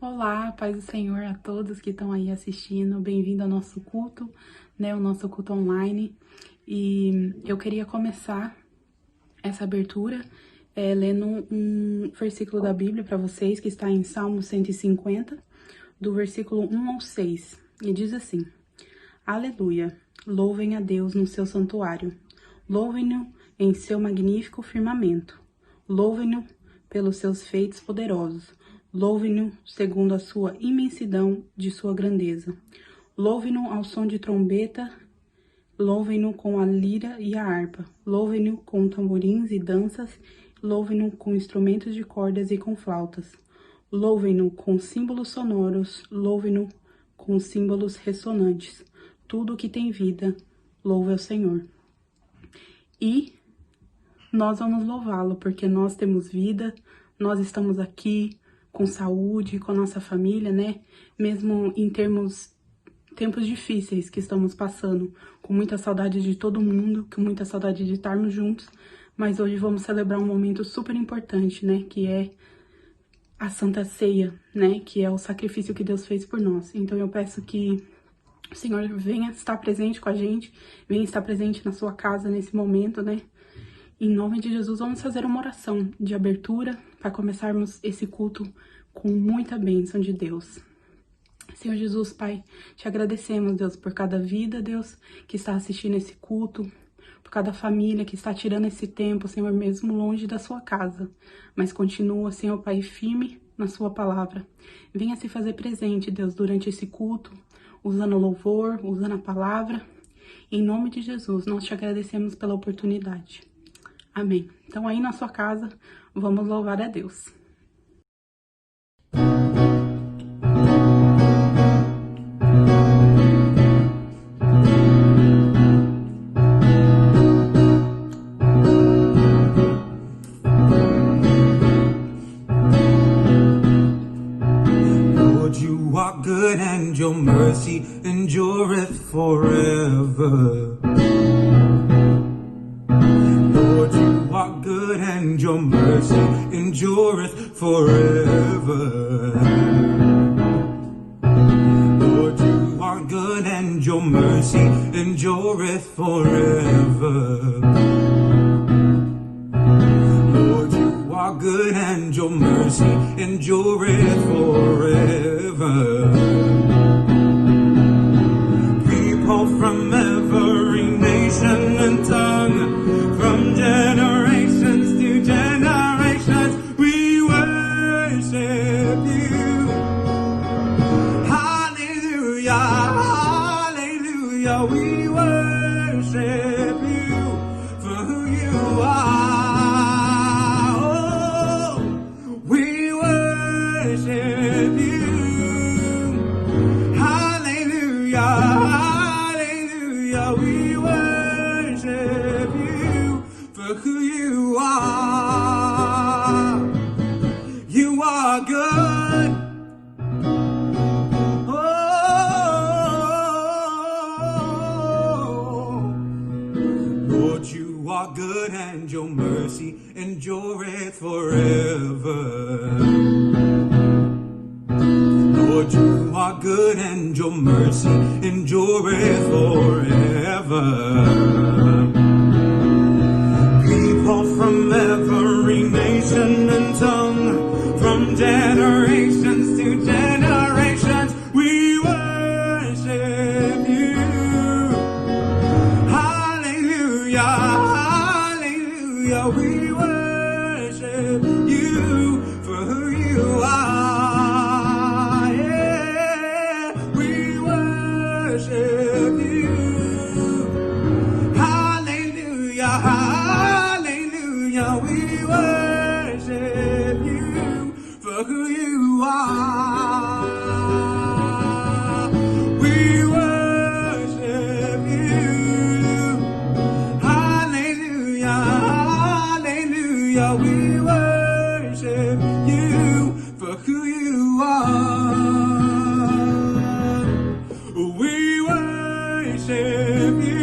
Olá, paz do Senhor a todos que estão aí assistindo. Bem-vindo ao nosso culto, né? O nosso culto online. E eu queria começar essa abertura lendo um versículo da Bíblia para vocês, que está em Salmo 150, do versículo 1 ao 6. E diz assim: Aleluia! Louvem a Deus no seu santuário. Louvem-no em seu magnífico firmamento. Louvem-no pelos seus feitos poderosos. Louvem-no segundo a sua imensidão de sua grandeza. Louvem-no ao som de trombeta. Louvem-no com a lira e a harpa. Louvem-no com tamborins e danças. Louvem-no com instrumentos de cordas e com flautas. Louvem-no com símbolos sonoros. Louvem-no com símbolos ressonantes. Tudo que tem vida, louve ao Senhor. E nós vamos louvá-lo, porque nós temos vida, nós estamos aqui com saúde, com a nossa família, né? Mesmo em tempos difíceis que estamos passando, com muita saudade de todo mundo, com muita saudade de estarmos juntos, mas hoje vamos celebrar um momento super importante, né? Que é a Santa Ceia, né? Que é o sacrifício que Deus fez por nós. Então eu peço que o Senhor venha estar presente com a gente, venha estar presente na sua casa nesse momento, né? Em nome de Jesus, vamos fazer uma oração de abertura para começarmos esse culto com muita bênção de Deus. Senhor Jesus, Pai, te agradecemos, Deus, por cada vida, Deus, que está assistindo esse culto, por cada família que está tirando esse tempo, Senhor, mesmo longe da sua casa, mas continua, Senhor, Pai, firme na sua palavra. Venha se fazer presente, Deus, durante esse culto, usando o louvor, usando a palavra. Em nome de Jesus, nós te agradecemos pela oportunidade. Amém. Então aí na sua casa, vamos louvar a Deus. Lord, you are good and your mercy endureth forever. Lord, you are good and your mercy endureth forever. Lord, you are good and your mercy endureth forever. Lord, you are good and your mercy endureth forever. People from every nation and tongue, from generations to generations, we worship you. Hallelujah, hallelujah, we worship you for who you are. Oh, we worship you. Hallelujah, hallelujah, we worship you for who you are. You are good. Oh, Lord, you are good and your mercy endureth forever. Lord, you are good and your mercy endureth forever. People from every nation and tongue, from generations to generations, we worship you. Hallelujah, hallelujah, we worship you for who you are. Yeah, we worship you. Hallelujah, hallelujah, we worship you for who you are. We worship you. Hallelujah, hallelujah, we worship you for who you are. We worship you.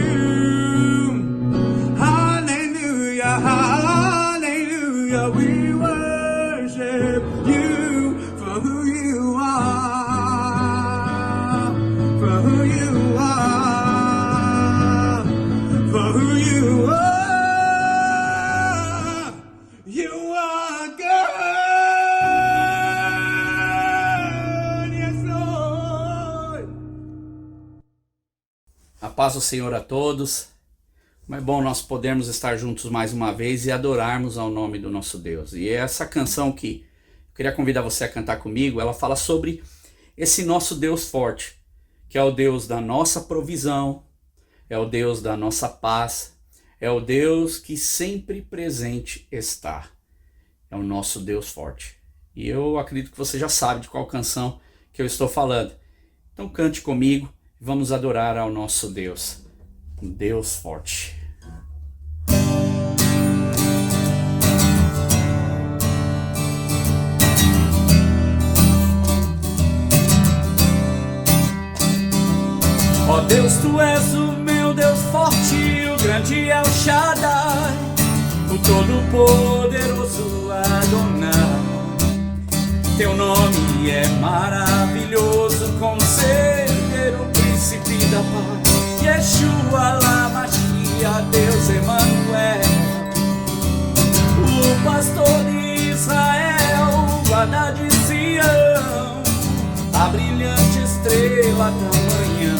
Hallelujah, hallelujah, we worship you for who you are. paz do Senhor a todos. Como é bom nós podermos estar juntos mais uma vez e adorarmos ao nome do nosso Deus. E essa canção que eu queria convidar você a cantar comigo, ela fala sobre esse nosso Deus forte, que é o Deus da nossa provisão, é o Deus da nossa paz, é o Deus que sempre presente está. É o nosso Deus forte. E eu acredito que você já sabe de qual canção que eu estou falando. Então cante comigo e vamos adorar ao nosso Deus, um Deus forte. Ó Deus, Tu és o meu Deus forte, o grande El Shaddai, o todo-poderoso Adonai. Teu nome é maravilhoso, Conselheiro, Príncipe da Paz, Yeshua, Lamachia, Deus Emanuel, o pastor de Israel, guarda de Sião, a brilhante estrela da manhã.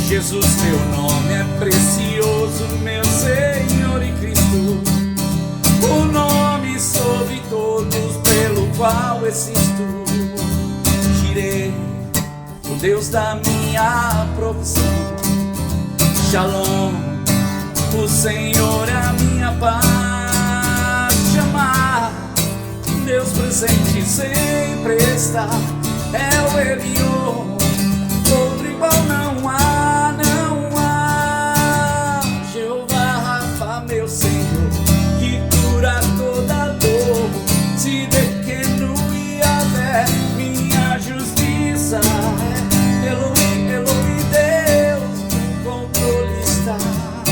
Jesus, teu nome é precioso, meu Senhor e Cristo, o nome sobre todos pelo qual existo. Jireh, o Deus da minha provisão. Shalom, o Senhor é a minha paz. Chamar, Deus presente sempre está. É o Elion, outro igual não há, não há. Jeová Rafa, meu Senhor, que cura toda dor. Se pequeno e até minha justiça é Elohim, Elohim, Deus, no controle está.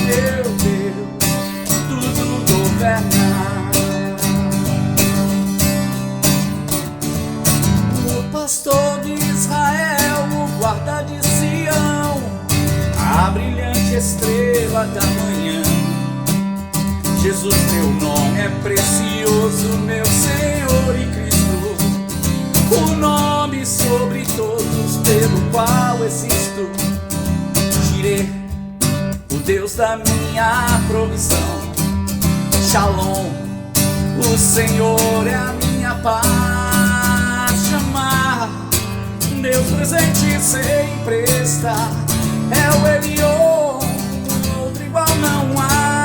Meu Deus, tudo governa. O pastor de Israel, o guarda de Sião, a brilhante estrela da manhã. Jesus, teu nome é precioso, meu Senhor e Cristo, o nome sobre todos pelo qual existo. Jireh, o Deus da minha provisão. Shalom, o Senhor é a minha paz. Chamar, Deus presente sempre está. É o Elion, outro igual não há.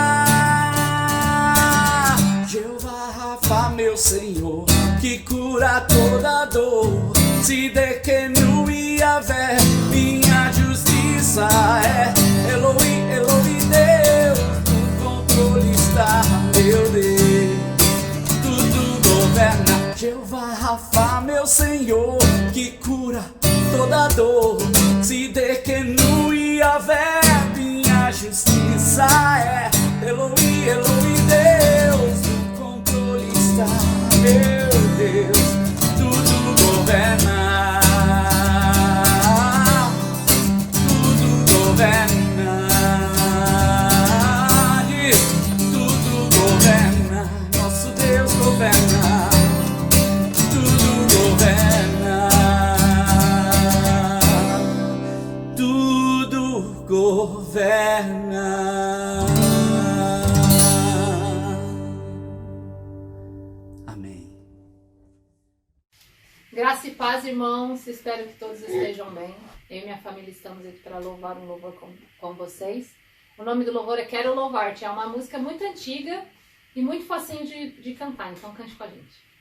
Meu Senhor, que cura toda dor. Se Dequenu e Yahvé, minha justiça é. Elohim, Elohim, Deus, no controle está. Meu Deus, tudo governa. Jeová Rafa, meu Senhor, que cura toda dor. Se Dequenu e Yahvé, minha justiça é. Elohim, Elohim, Deus, meu Deus, tudo governa, tudo governa, tudo governa, nosso Deus governa, tudo governa, tudo governa. Graça e paz, irmãos, espero que todos estejam bem. Eu e minha família estamos aqui para louvar um louvor com vocês. O nome do louvor é Quero Louvar-te, é uma música muito antiga e muito facinho de cantar, então cante com a gente.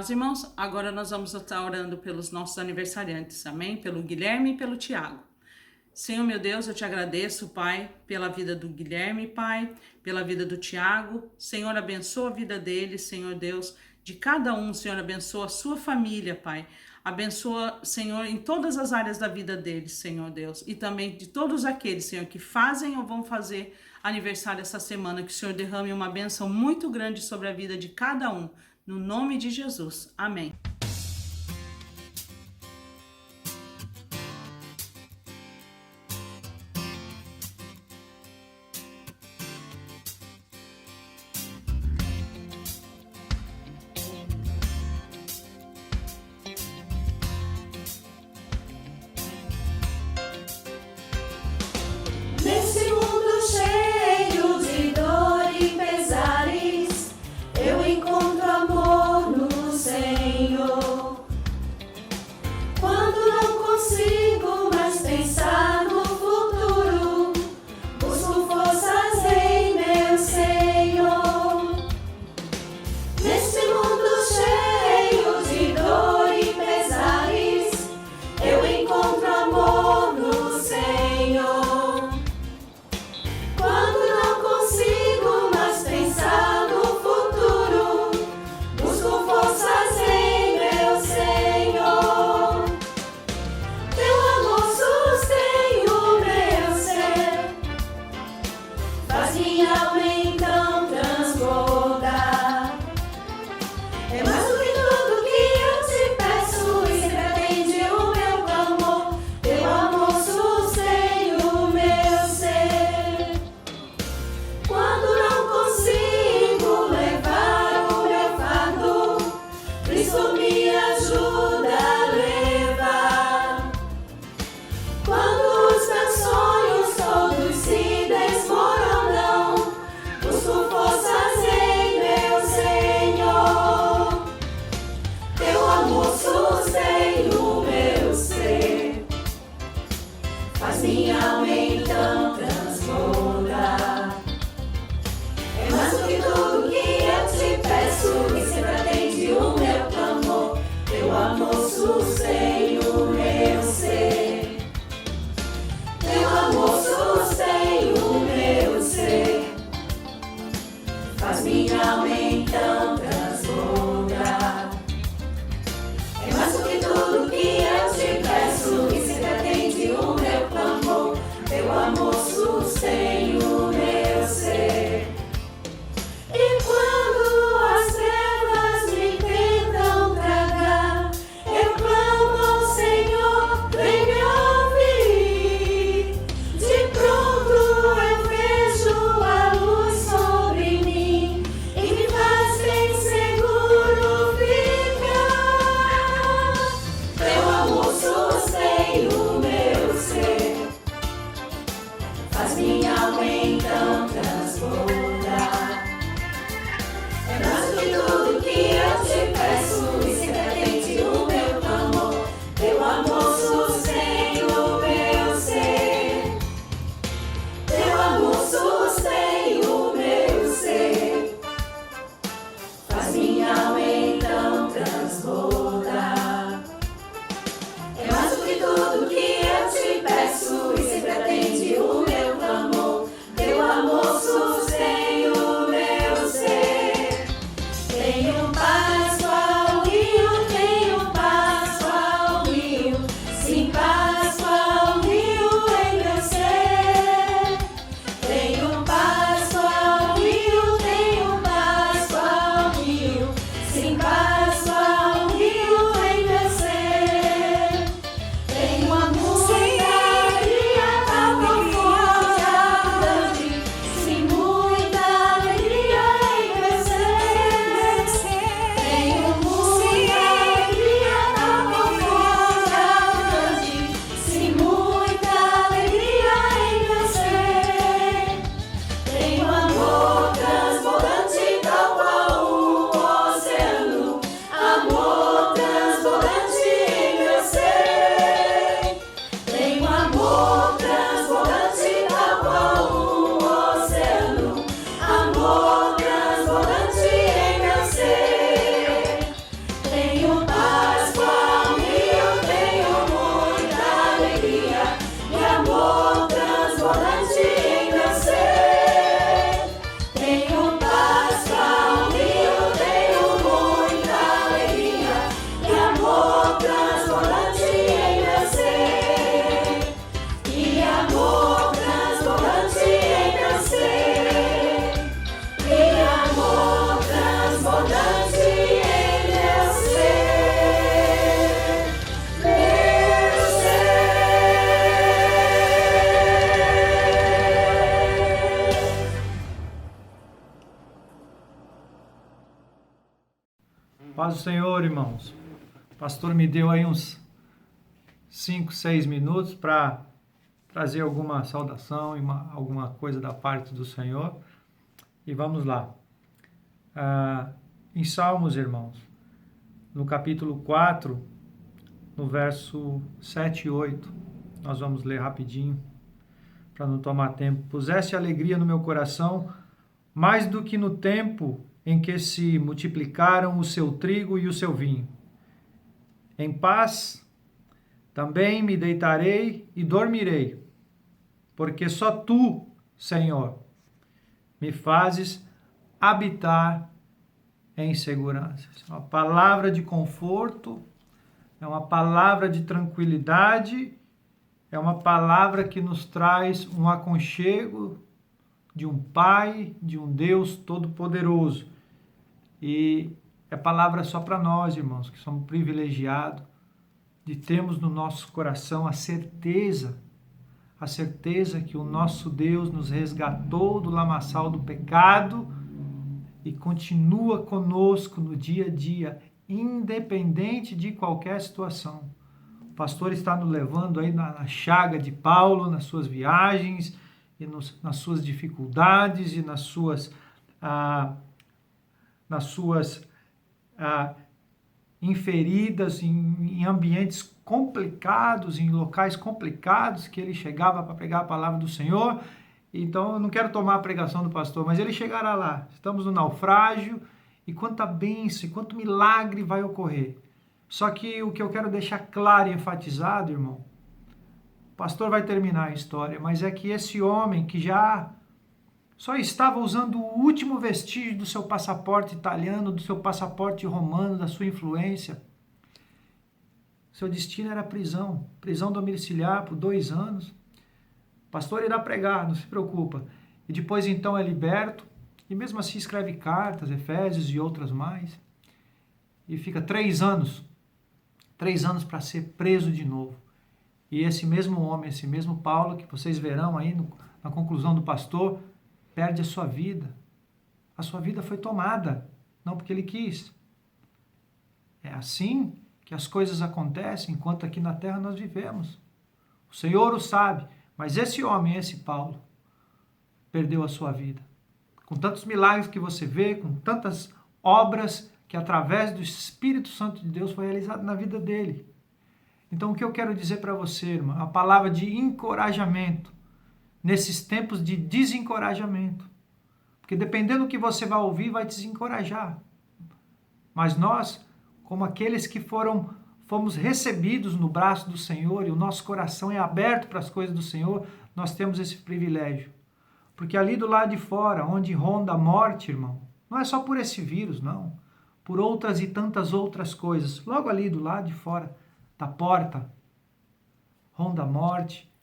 Amados irmãos, agora nós vamos estar orando pelos nossos aniversariantes, amém? Pelo Guilherme e pelo Tiago. Senhor, meu Deus, eu te agradeço, Pai, pela vida do Guilherme, Pai, pela vida do Tiago. Senhor, abençoa a vida deles, Senhor Deus, de cada um, Senhor, abençoa a sua família, Pai. Abençoa, Senhor, em todas as áreas da vida deles, Senhor Deus. E também de todos aqueles, Senhor, que fazem ou vão fazer aniversário essa semana. Que o Senhor derrame uma bênção muito grande sobre a vida de cada um. No nome de Jesus. Amém. Nesse mundo cheio de dor e pesares, eu encontro amor no Senhor. Quando não consigo mais pensar no futuro, busco forças em meu Senhor. Nesse mundo cheio de dor e pesares, eu encontro amor no Senhor. Quando não consigo mais pensar no futuro, busco forças em meu Senhor. Teu amor sustém o meu ser, faz minha alma então transbordar. É mais do que tudo que eu te peço e sempre atende o meu clamor. Teu amor sustém o meu ser. Quando não consigo levar o meu fardo, Cristo me ajuda a levar. Quando os meus sonhos todos se desmoronam, busco forças em meu Senhor. Teu amor sustém o meu ser, faz minha alma então transbordar. É mais do que tudo que eu te peço e sempre atende o meu clamor. Teu amor sustém o meu ser. Teu amor sustém o meu ser, faz minha alma então transbordar. É mais do que tudo que eu te peço e sempre atende o meu clamor. Teu amor sustém o meu ser. E quando as trevas me tentam tragar, eu clamo ao Senhor, vem me ouvir. De pronto eu vejo a luz sobre mim e me faz bem seguro ficar. Teu amor sustém o meu ser, faz minha alma então transbordar. É mais do que tudo que eu te peço e sempre atende o meu clamor. Teu amor sustém o meu ser. Teu amor sustém o meu ser, faz minha alma então transbordar. É mais do que tudo que eu te peço e sempre atende o meu clamor. Teu amor sustém o meu ser. Tenho paz qual rio, tenho paz qual rio, sim, paz qual rio em meu ser. Tenho paz qual rio, tenho paz qual rio, sim, paz qual rio em meu ser. Tenho amor da Paz do Senhor, irmãos. O pastor me deu aí uns 5, 6 minutos para trazer alguma saudação e alguma coisa da parte do Senhor. E vamos lá. Em Salmos, irmãos, no capítulo 4, no verso 7 e 8, nós vamos ler rapidinho, para não tomar tempo. Puseste alegria no meu coração, mais do que no tempo em que se multiplicaram o seu trigo e o seu vinho. Em paz também me deitarei e dormirei, porque só tu, Senhor, me fazes habitar em segurança. É uma palavra de conforto, é uma palavra de tranquilidade, é uma palavra que nos traz um aconchego de um Pai, de um Deus Todo-Poderoso. E é palavra só para nós, irmãos, que somos privilegiados de termos no nosso coração a certeza que o nosso Deus nos resgatou do lamaçal do pecado e continua conosco no dia a dia, independente de qualquer situação. O pastor está nos levando aí na chaga de Paulo, nas suas viagens, e nas suas dificuldades e nas suas inferidas em ambientes complicados, em locais complicados, que ele chegava para pregar a palavra do Senhor. Então, eu não quero tomar a pregação do pastor, mas ele chegará lá. Estamos no naufrágio, e quanta bênção, e quanto milagre vai ocorrer. Só que o que eu quero deixar claro e enfatizado, irmão, o pastor vai terminar a história, mas é que esse homem que já só estava usando o último vestígio do seu passaporte italiano, do seu passaporte romano, da sua influência, seu destino era prisão domiciliar por 2 anos. O pastor irá pregar, não se preocupa. E depois então é liberto, e mesmo assim escreve cartas, Efésios e outras mais, e fica 3 anos para ser preso de novo. E esse mesmo homem, esse mesmo Paulo, que vocês verão aí na conclusão do pastor, perde a sua vida. A sua vida foi tomada, não porque ele quis. É assim que as coisas acontecem enquanto aqui na terra nós vivemos. O Senhor o sabe, mas esse homem, esse Paulo, perdeu a sua vida. Com tantos milagres que você vê, com tantas obras que através do Espírito Santo de Deus foi realizado na vida dele. Então o que eu quero dizer para você, irmã, a palavra de encorajamento, nesses tempos de desencorajamento. Porque dependendo do que você vai ouvir, vai desencorajar. Mas nós, como aqueles que fomos recebidos no braço do Senhor e o nosso coração é aberto para as coisas do Senhor, nós temos esse privilégio. Porque ali do lado de fora, onde ronda a morte, irmão, não é só por esse vírus, não. Por outras e tantas outras coisas. Logo ali do lado de fora da porta, ronda a morte,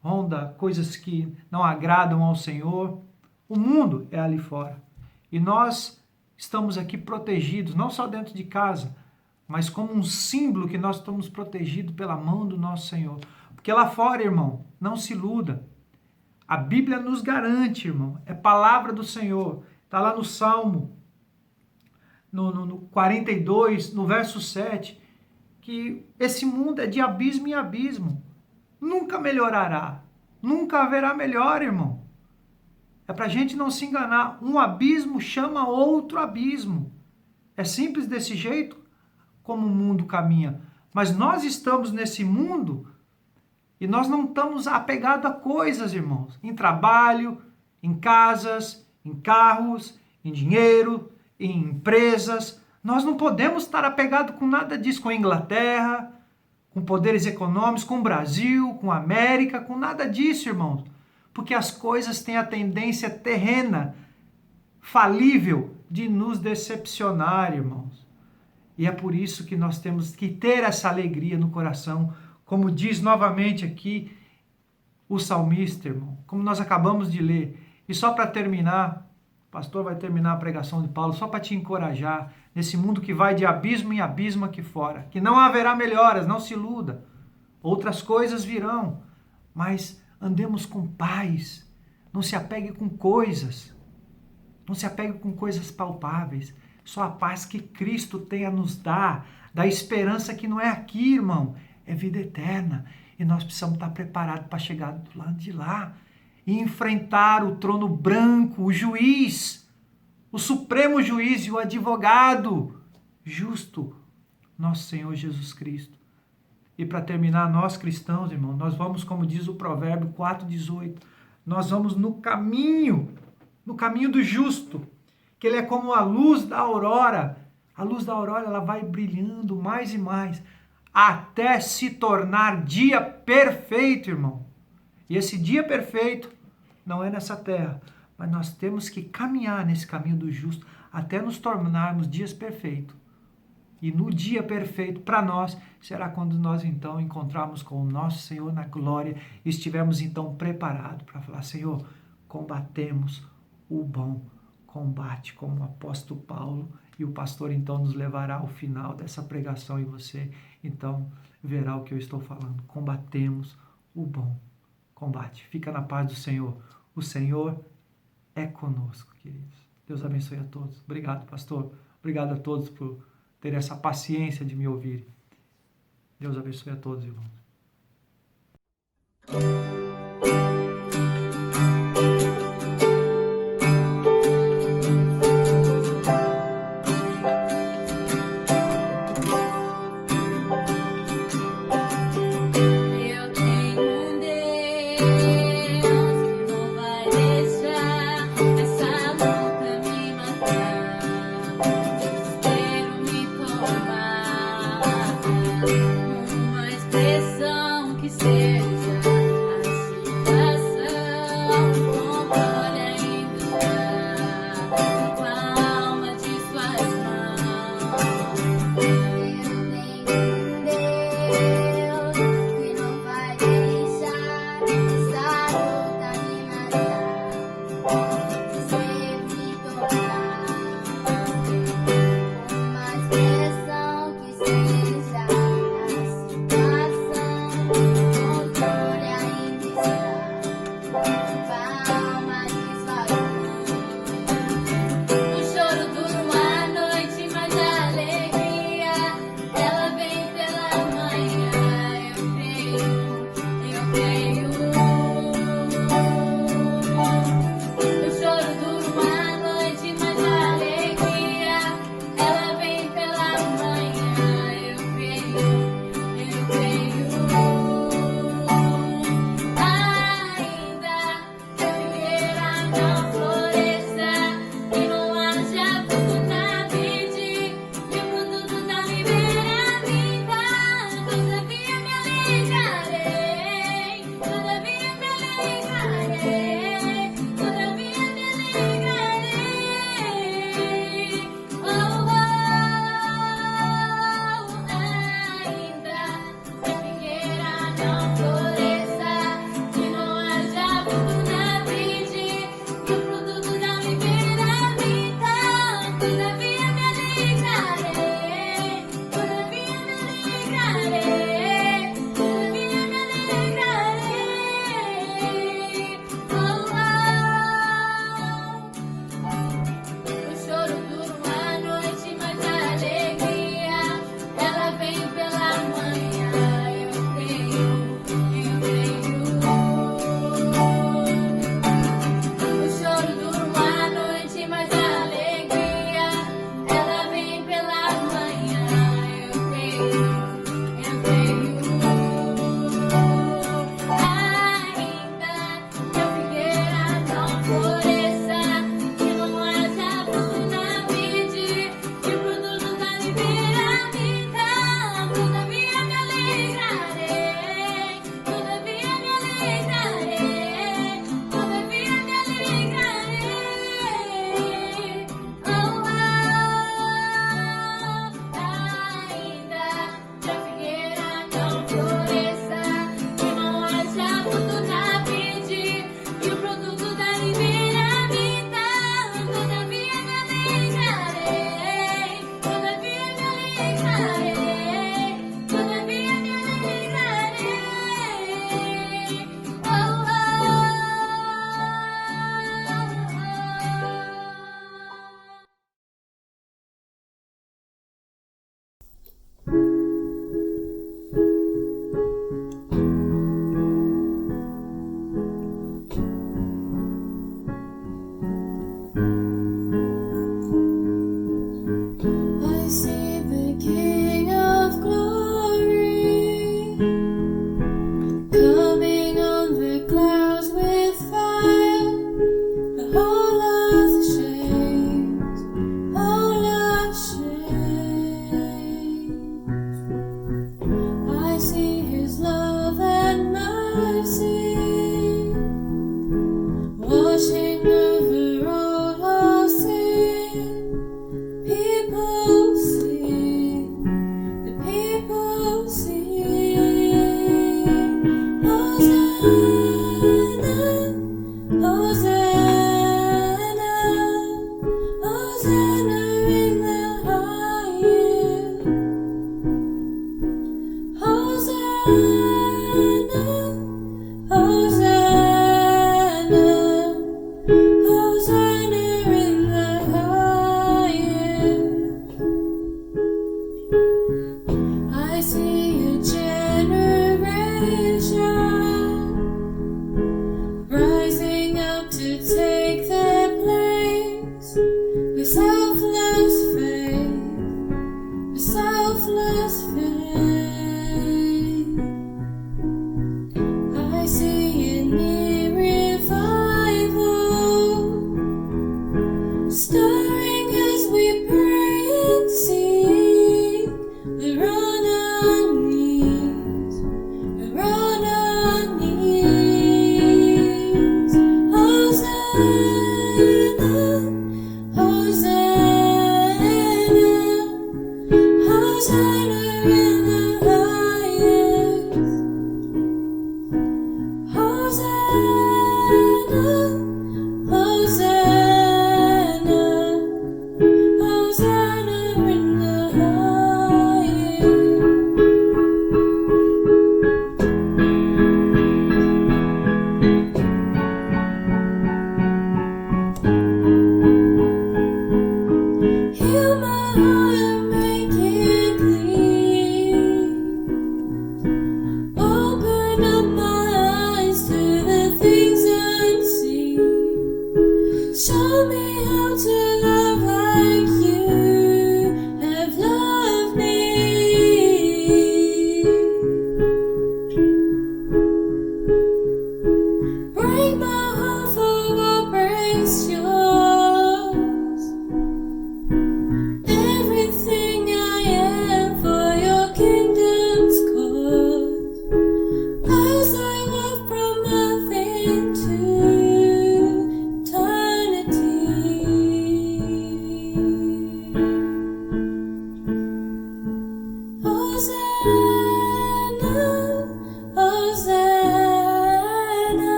ronda coisas que não agradam ao Senhor. O mundo é ali fora. E nós estamos aqui protegidos, não só dentro de casa, mas como um símbolo que nós estamos protegidos pela mão do nosso Senhor. Porque lá fora, irmão, não se iluda. A Bíblia nos garante, irmão, é palavra do Senhor. Está lá no Salmo, no 42, no verso 7, que esse mundo é de abismo em abismo. Nunca melhorará. Nunca haverá melhor, irmão. É para a gente não se enganar. Um abismo chama outro abismo. É simples desse jeito como o mundo caminha. Mas nós estamos nesse mundo e nós não estamos apegados a coisas, irmãos. Em trabalho, em casas, em carros, em dinheiro, em empresas. Nós não podemos estar apegados com nada disso, com a Inglaterra, com poderes econômicos, com o Brasil, com a América, com nada disso, irmãos. Porque as coisas têm a tendência terrena, falível, de nos decepcionar, irmãos. E é por isso que nós temos que ter essa alegria no coração, como diz novamente aqui o salmista, irmão, como nós acabamos de ler. E só para terminar, o pastor vai terminar a pregação de Paulo, só para te encorajar, nesse mundo que vai de abismo em abismo aqui fora, que não haverá melhoras, não se iluda. Outras coisas virão, mas andemos com paz. Não se apegue com coisas. Não se apegue com coisas palpáveis. Só a paz que Cristo tem a nos dar, da esperança que não é aqui, irmão, é vida eterna. E nós precisamos estar preparados para chegar do lado de lá e enfrentar o trono branco, o juiz, o supremo juiz e o advogado justo, nosso Senhor Jesus Cristo. E para terminar, nós cristãos, irmão, nós vamos, como diz o Provérbio 4,18, nós vamos no caminho do justo, que ele é como a luz da aurora. A luz da aurora, ela vai brilhando mais e mais, até se tornar dia perfeito, irmão. E esse dia perfeito não é nessa terra, mas nós temos que caminhar nesse caminho do justo até nos tornarmos dias perfeitos. E no dia perfeito para nós será quando nós então encontrarmos com o nosso Senhor na glória e estivermos então preparados para falar: Senhor, combatemos o bom combate, como o apóstolo Paulo, e o pastor então nos levará ao final dessa pregação e você então verá o que eu estou falando. Combatemos o bom combate. Fica na paz do Senhor. O Senhor é conosco, queridos. Deus abençoe a todos. Obrigado, pastor. Obrigado a todos por ter essa paciência de me ouvir. Deus abençoe a todos, irmãos. Eu tenho um Deus que não vai deixar essa luta me matar, desespero me tomar. Uma expressão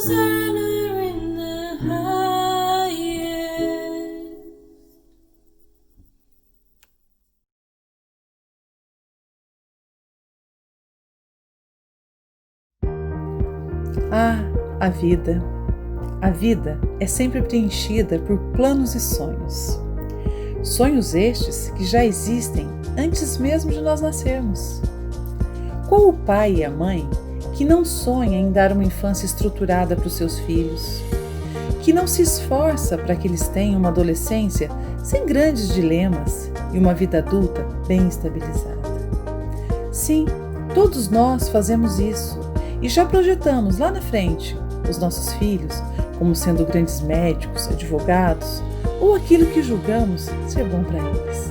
Hosanna in the highest. Ah, a vida! A vida é sempre preenchida por planos e sonhos. Sonhos estes que já existem antes mesmo de nós nascermos. Qual o pai e a mãe que não sonha em dar uma infância estruturada para os seus filhos? Que não se esforça para que eles tenham uma adolescência sem grandes dilemas e uma vida adulta bem estabilizada? Sim, todos nós fazemos isso e já projetamos lá na frente os nossos filhos como sendo grandes médicos, advogados ou aquilo que julgamos ser bom para eles.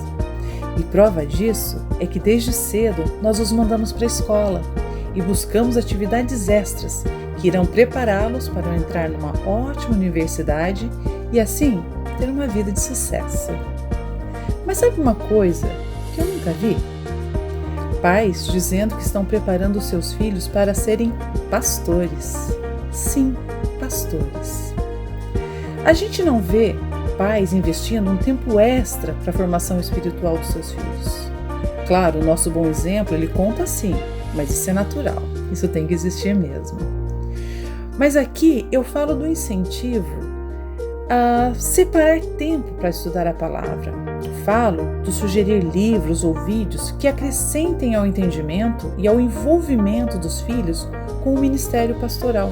E prova disso é que desde cedo nós os mandamos para a escola e buscamos atividades extras que irão prepará-los para entrar numa ótima universidade e assim ter uma vida de sucesso. Mas sabe uma coisa que eu nunca vi? Pais dizendo que estão preparando os seus filhos para serem pastores. Sim, pastores. A gente não vê pais investindo um tempo extra para a formação espiritual dos seus filhos. Claro, o nosso bom exemplo, ele conta sim, mas isso é natural, isso tem que existir mesmo. Mas aqui eu falo do incentivo a separar tempo para estudar a palavra. Falo do sugerir livros ou vídeos que acrescentem ao entendimento e ao envolvimento dos filhos com o ministério pastoral.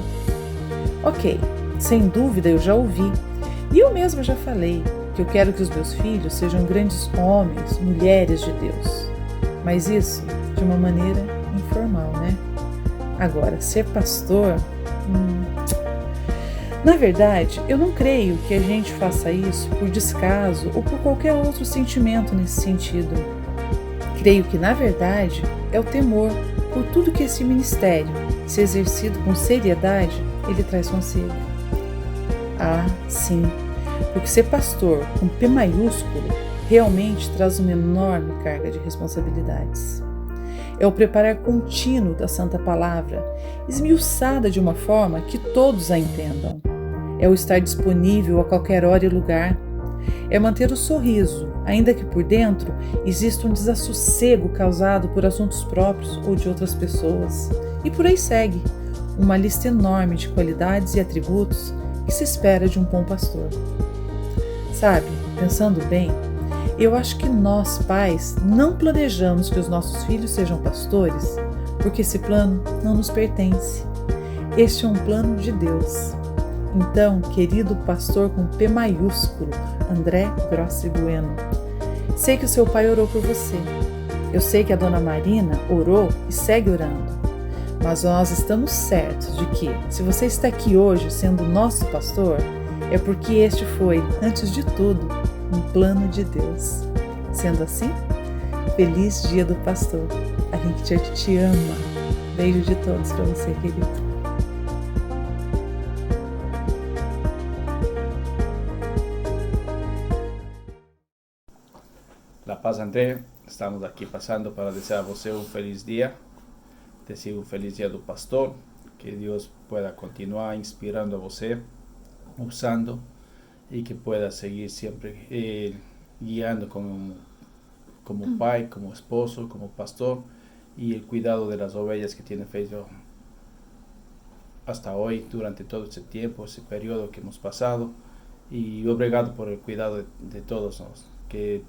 Ok, sem dúvida eu já ouvi, e eu mesma já falei que eu quero que os meus filhos sejam grandes homens, mulheres de Deus. Mas isso de uma maneira informal, né? Agora, ser pastor... Na verdade, eu não creio que a gente faça isso por descaso ou por qualquer outro sentimento nesse sentido. Creio que, na verdade, é o temor por tudo que esse ministério, se exercido com seriedade, ele traz consigo. Ah, sim, porque ser pastor com P maiúsculo realmente traz uma enorme carga de responsabilidades. É o preparar contínuo da Santa Palavra, esmiuçada de uma forma que todos a entendam. É o estar disponível a qualquer hora e lugar. É manter o sorriso, ainda que por dentro exista um desassossego causado por assuntos próprios ou de outras pessoas. E por aí segue, uma lista enorme de qualidades e atributos que se espera de um bom pastor. Sabe, pensando bem, eu acho que nós, pais, não planejamos que os nossos filhos sejam pastores, porque esse plano não nos pertence. Este é um plano de Deus. Então, querido pastor com P maiúsculo, André Grossi Bueno, sei que o seu pai orou por você. Eu sei que a dona Marina orou e segue orando. Mas nós estamos certos de que, se você está aqui hoje sendo nosso pastor, é porque este foi, antes de tudo, um plano de Deus. Sendo assim, feliz Dia do Pastor. A Link Church te ama. Beijo de todos para você, querido. La Paz, André, estamos aqui passando para desejar a você um feliz dia. Desejo um feliz dia do pastor, que Deus pueda continuar inspirando a você, usando e que pueda seguir sempre guiando como pai, como esposo, como pastor y el cuidado de las ovejas que tiene feito hasta hoy, durante todo ese tiempo, ese periodo que hemos pasado, y obrigado por el cuidado de todos nosotros, que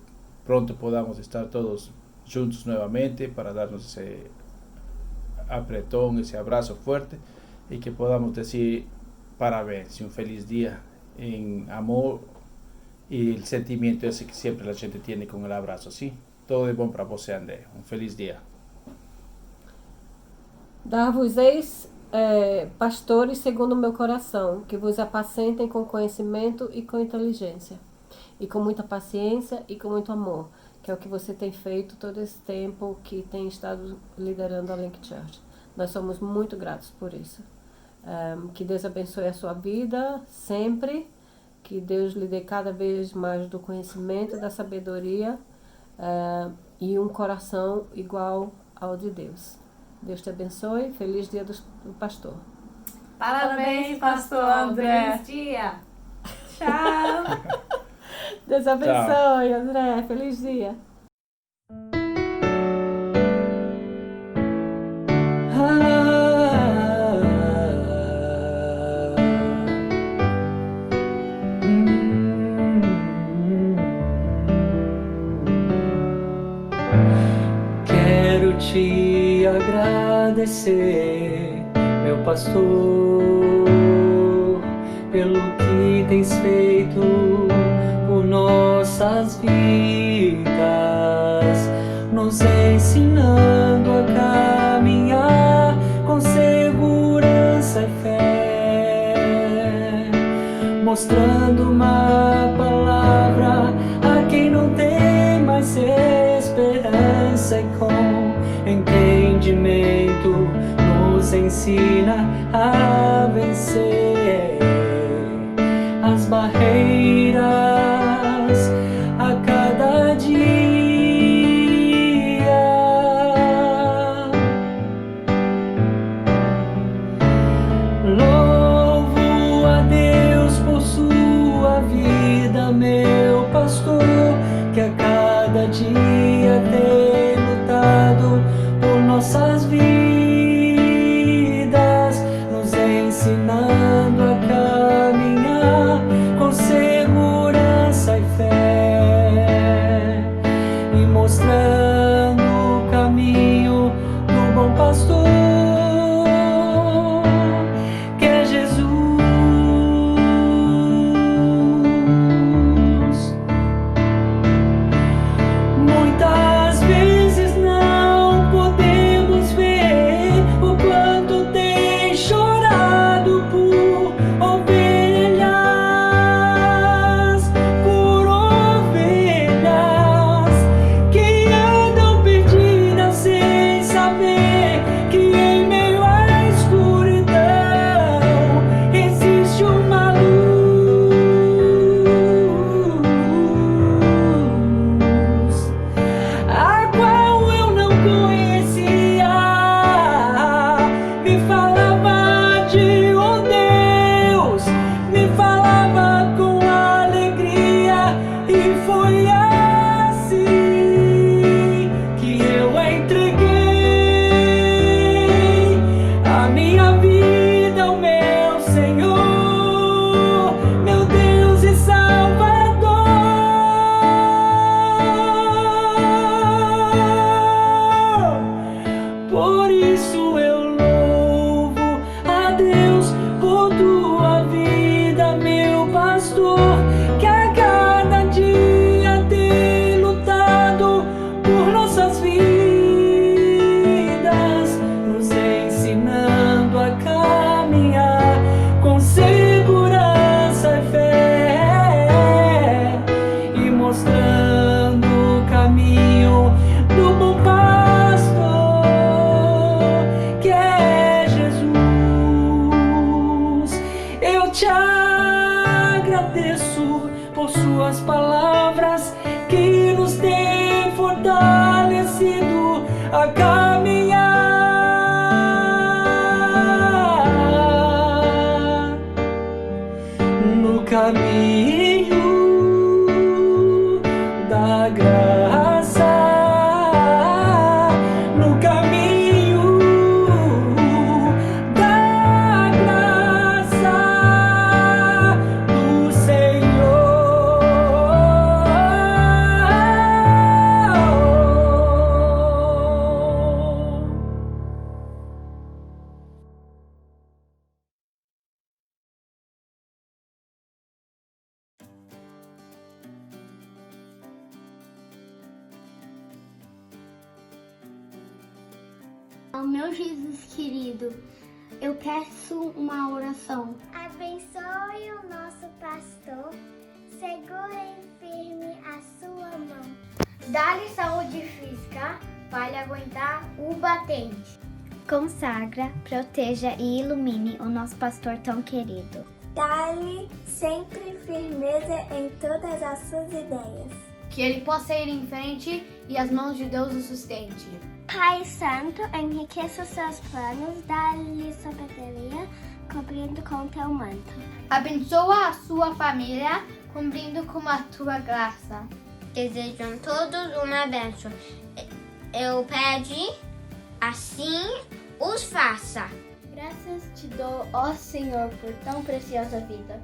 pronto podamos estar todos juntos nuevamente para darnos ese apretón, ese abrazo fuerte y que podamos decir parabéns y un feliz día en amor y el sentimiento ese que siempre la gente tiene con el abrazo, ¿sí? Todo de bom para você, André. Um feliz dia. Dar-vos-eis pastores segundo o meu coração, que vos apacentem com conhecimento e com inteligência, e com muita paciência e com muito amor, que é o que você tem feito todo esse tempo que tem estado liderando a Link Church. Nós somos muito gratos por isso. Que Deus abençoe a sua vida sempre, que Deus lhe dê cada vez mais do conhecimento, da sabedoria e um coração igual ao de Deus. Deus te abençoe. Feliz dia do pastor. Parabéns, pastor André. Feliz dia. Tchau. Deus abençoe, André. Feliz dia. Quero te agradecer, meu pastor, pelo que tens feito por nossas vidas, nos ensinando a caminhar com segurança e fé, mostrando uma palavra a quem não tem mais esperança e com entendimento nos ensina a vencer as barreiras a cada dia. Louvo a Deus por sua vida, meu pastor, que a cada dia tem lutado por nossas vidas, nos ensinando a caminhar com segurança e fé, e mostrando o caminho do bom pastor, que é Jesus. Muitas vezes não podemos ver o quanto tem chorado por ovelhas que andam perdidas sem saber que em meio à escuridão existe uma luz, a qual eu não conhecia, me falava de um Deus, me falava com alegria, e foi assim que eu entreguei a minha vida ao meu Senhor, meu Deus e Salvador. Por isso eu louvo a Deus por tua vida, meu pastor, que a cada dia tem lutado por nossas vidas, nos ensinando a caminhar com segurança e fé, e mostrando o caminho do bom pastor, que é Jesus. Eu te agradeço por suas palavras que nos têm fortalecido a caminhar no caminho da graça, no caminho da graça do Senhor. Ao meu Jesus querido, eu peço uma oração. Abençoe o nosso pastor, segure firme a sua mão. Dá-lhe saúde física para ele aguentar o batente. Consagra, proteja e ilumine o nosso pastor tão querido. Dá-lhe sempre firmeza em todas as suas ideias. Que ele possa ir em frente e as mãos de Deus o sustente. Pai Santo, enriqueça os seus planos, dá-lhe sabedoria, cobrindo com teu manto. Abençoa a sua família, cobrindo com a tua graça. Desejam todos uma bênção. Eu pedi, assim os faça. Graças te dou, ó Senhor, por tão preciosa vida.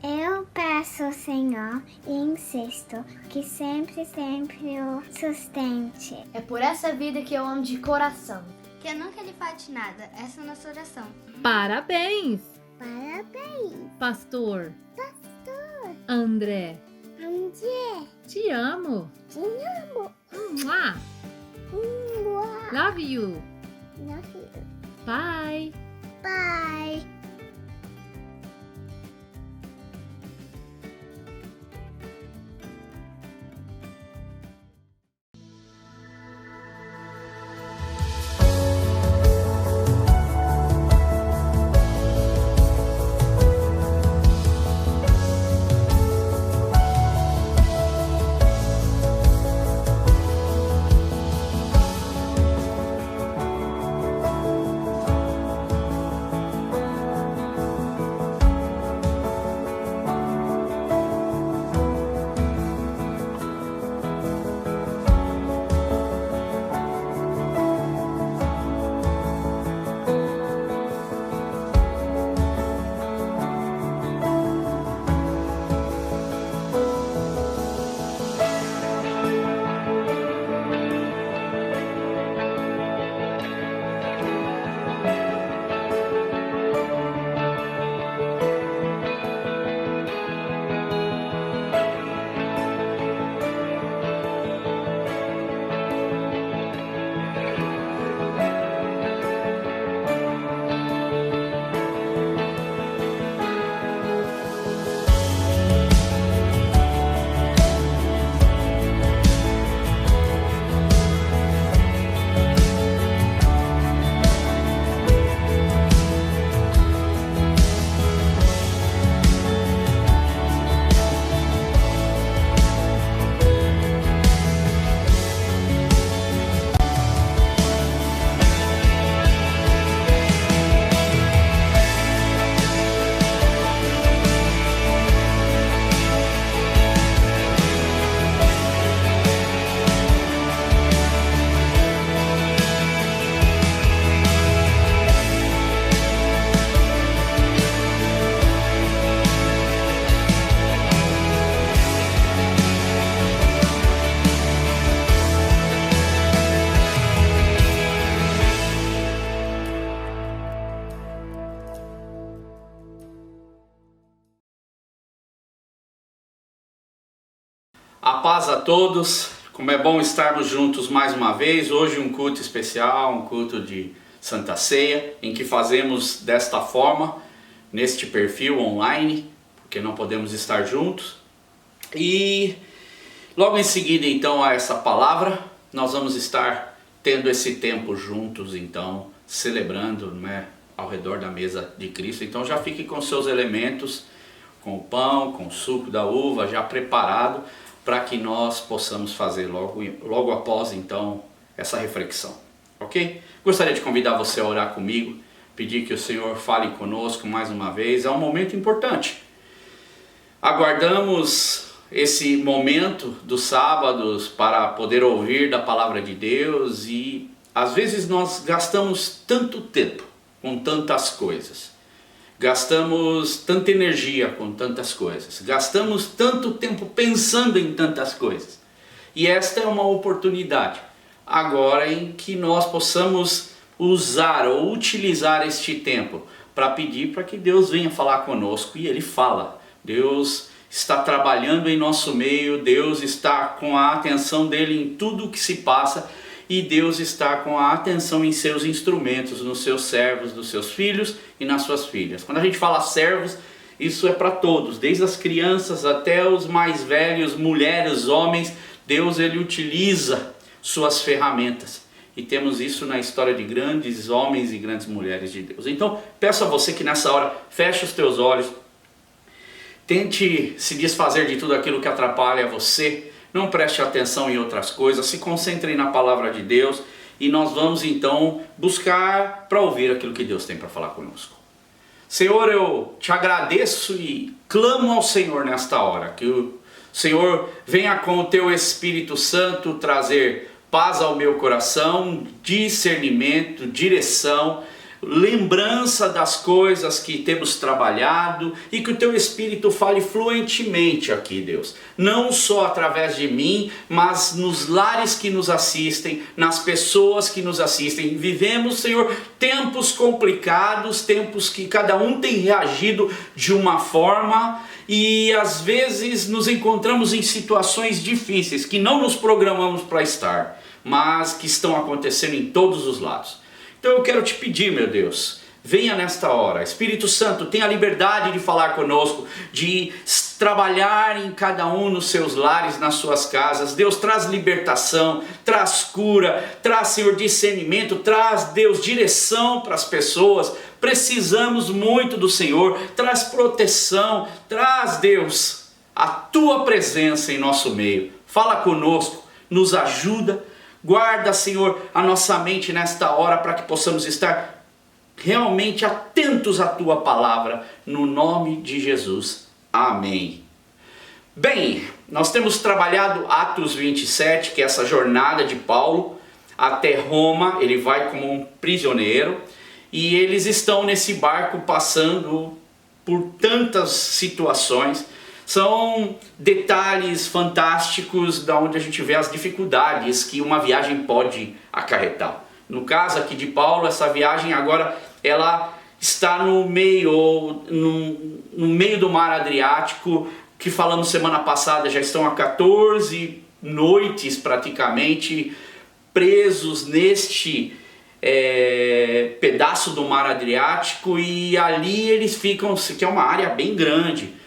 Eu peço, Senhor, e insisto, que sempre o sustente. É por essa vida que eu amo de coração. Que eu nunca lhe falte nada, essa é a nossa oração. Parabéns! Parabéns! Pastor Pastor André, André, te amo! te amo! Mua. Love you! Love you! Bye! Bye! A paz a todos, como é bom estarmos juntos mais uma vez. Hoje um culto especial, um culto de Santa Ceia, em que fazemos desta forma, neste perfil online, porque não podemos estar juntos. E logo em seguida então a essa palavra, nós vamos estar tendo esse tempo juntos então, celebrando, né, ao redor da mesa de Cristo. Então já fique com seus elementos, com o pão, com o suco da uva já preparado, para que nós possamos fazer logo após então essa reflexão, ok? Gostaria de convidar você a orar comigo, pedir que o Senhor fale conosco mais uma vez. É um momento importante. Aguardamos esse momento dos sábados para poder ouvir da palavra de Deus e às vezes nós gastamos tanto tempo com tantas coisas. Gastamos tanta energia com tantas coisas, gastamos tanto tempo pensando em tantas coisas. E esta é uma oportunidade, agora em que nós possamos usar ou utilizar este tempo para pedir para que Deus venha falar conosco. E Ele fala, Deus está trabalhando em nosso meio, Deus está com a atenção dele em tudo o que se passa. E Deus está com a atenção em seus instrumentos, nos seus servos, nos seus filhos e nas suas filhas. Quando a gente fala servos, isso é para todos, desde as crianças até os mais velhos, mulheres, homens. Deus ele utiliza suas ferramentas. E temos isso na história de grandes homens e grandes mulheres de Deus. Então, peço a você que nessa hora feche os teus olhos. Tente se desfazer de tudo aquilo que atrapalha você. Não preste atenção em outras coisas, se concentre na palavra de Deus e nós vamos então buscar para ouvir aquilo que Deus tem para falar conosco. Senhor, eu te agradeço e clamo ao Senhor nesta hora, que o Senhor venha com o teu Espírito Santo trazer paz ao meu coração, discernimento, direção, lembrança das coisas que temos trabalhado e que o teu Espírito fale fluentemente aqui, Deus. Não só através de mim, mas nos lares que nos assistem, nas pessoas que nos assistem. Vivemos, Senhor, tempos complicados, tempos que cada um tem reagido de uma forma e às vezes nos encontramos em situações difíceis que não nos programamos para estar, mas que estão acontecendo em todos os lados. Então eu quero te pedir, meu Deus, venha nesta hora. Espírito Santo, tenha a liberdade de falar conosco, de trabalhar em cada um nos seus lares, nas suas casas. Deus, traz libertação, traz cura, traz, Senhor, discernimento, traz, Deus, direção para as pessoas. Precisamos muito do Senhor, traz proteção, traz, Deus, a tua presença em nosso meio. Fala conosco, nos ajuda. Guarda, Senhor, a nossa mente nesta hora para que possamos estar realmente atentos à Tua palavra, no nome de Jesus. Amém. Bem, nós temos trabalhado Atos 27, que é essa jornada de Paulo até Roma. Ele vai como um prisioneiro e eles estão nesse barco passando por tantas situações. São detalhes fantásticos da onde a gente vê as dificuldades que uma viagem pode acarretar. No caso aqui de Paulo, essa viagem agora ela está no meio do mar Adriático, que falamos semana passada, já estão há 14 noites praticamente presos neste pedaço do mar Adriático, e ali eles ficam, que é uma área bem grande.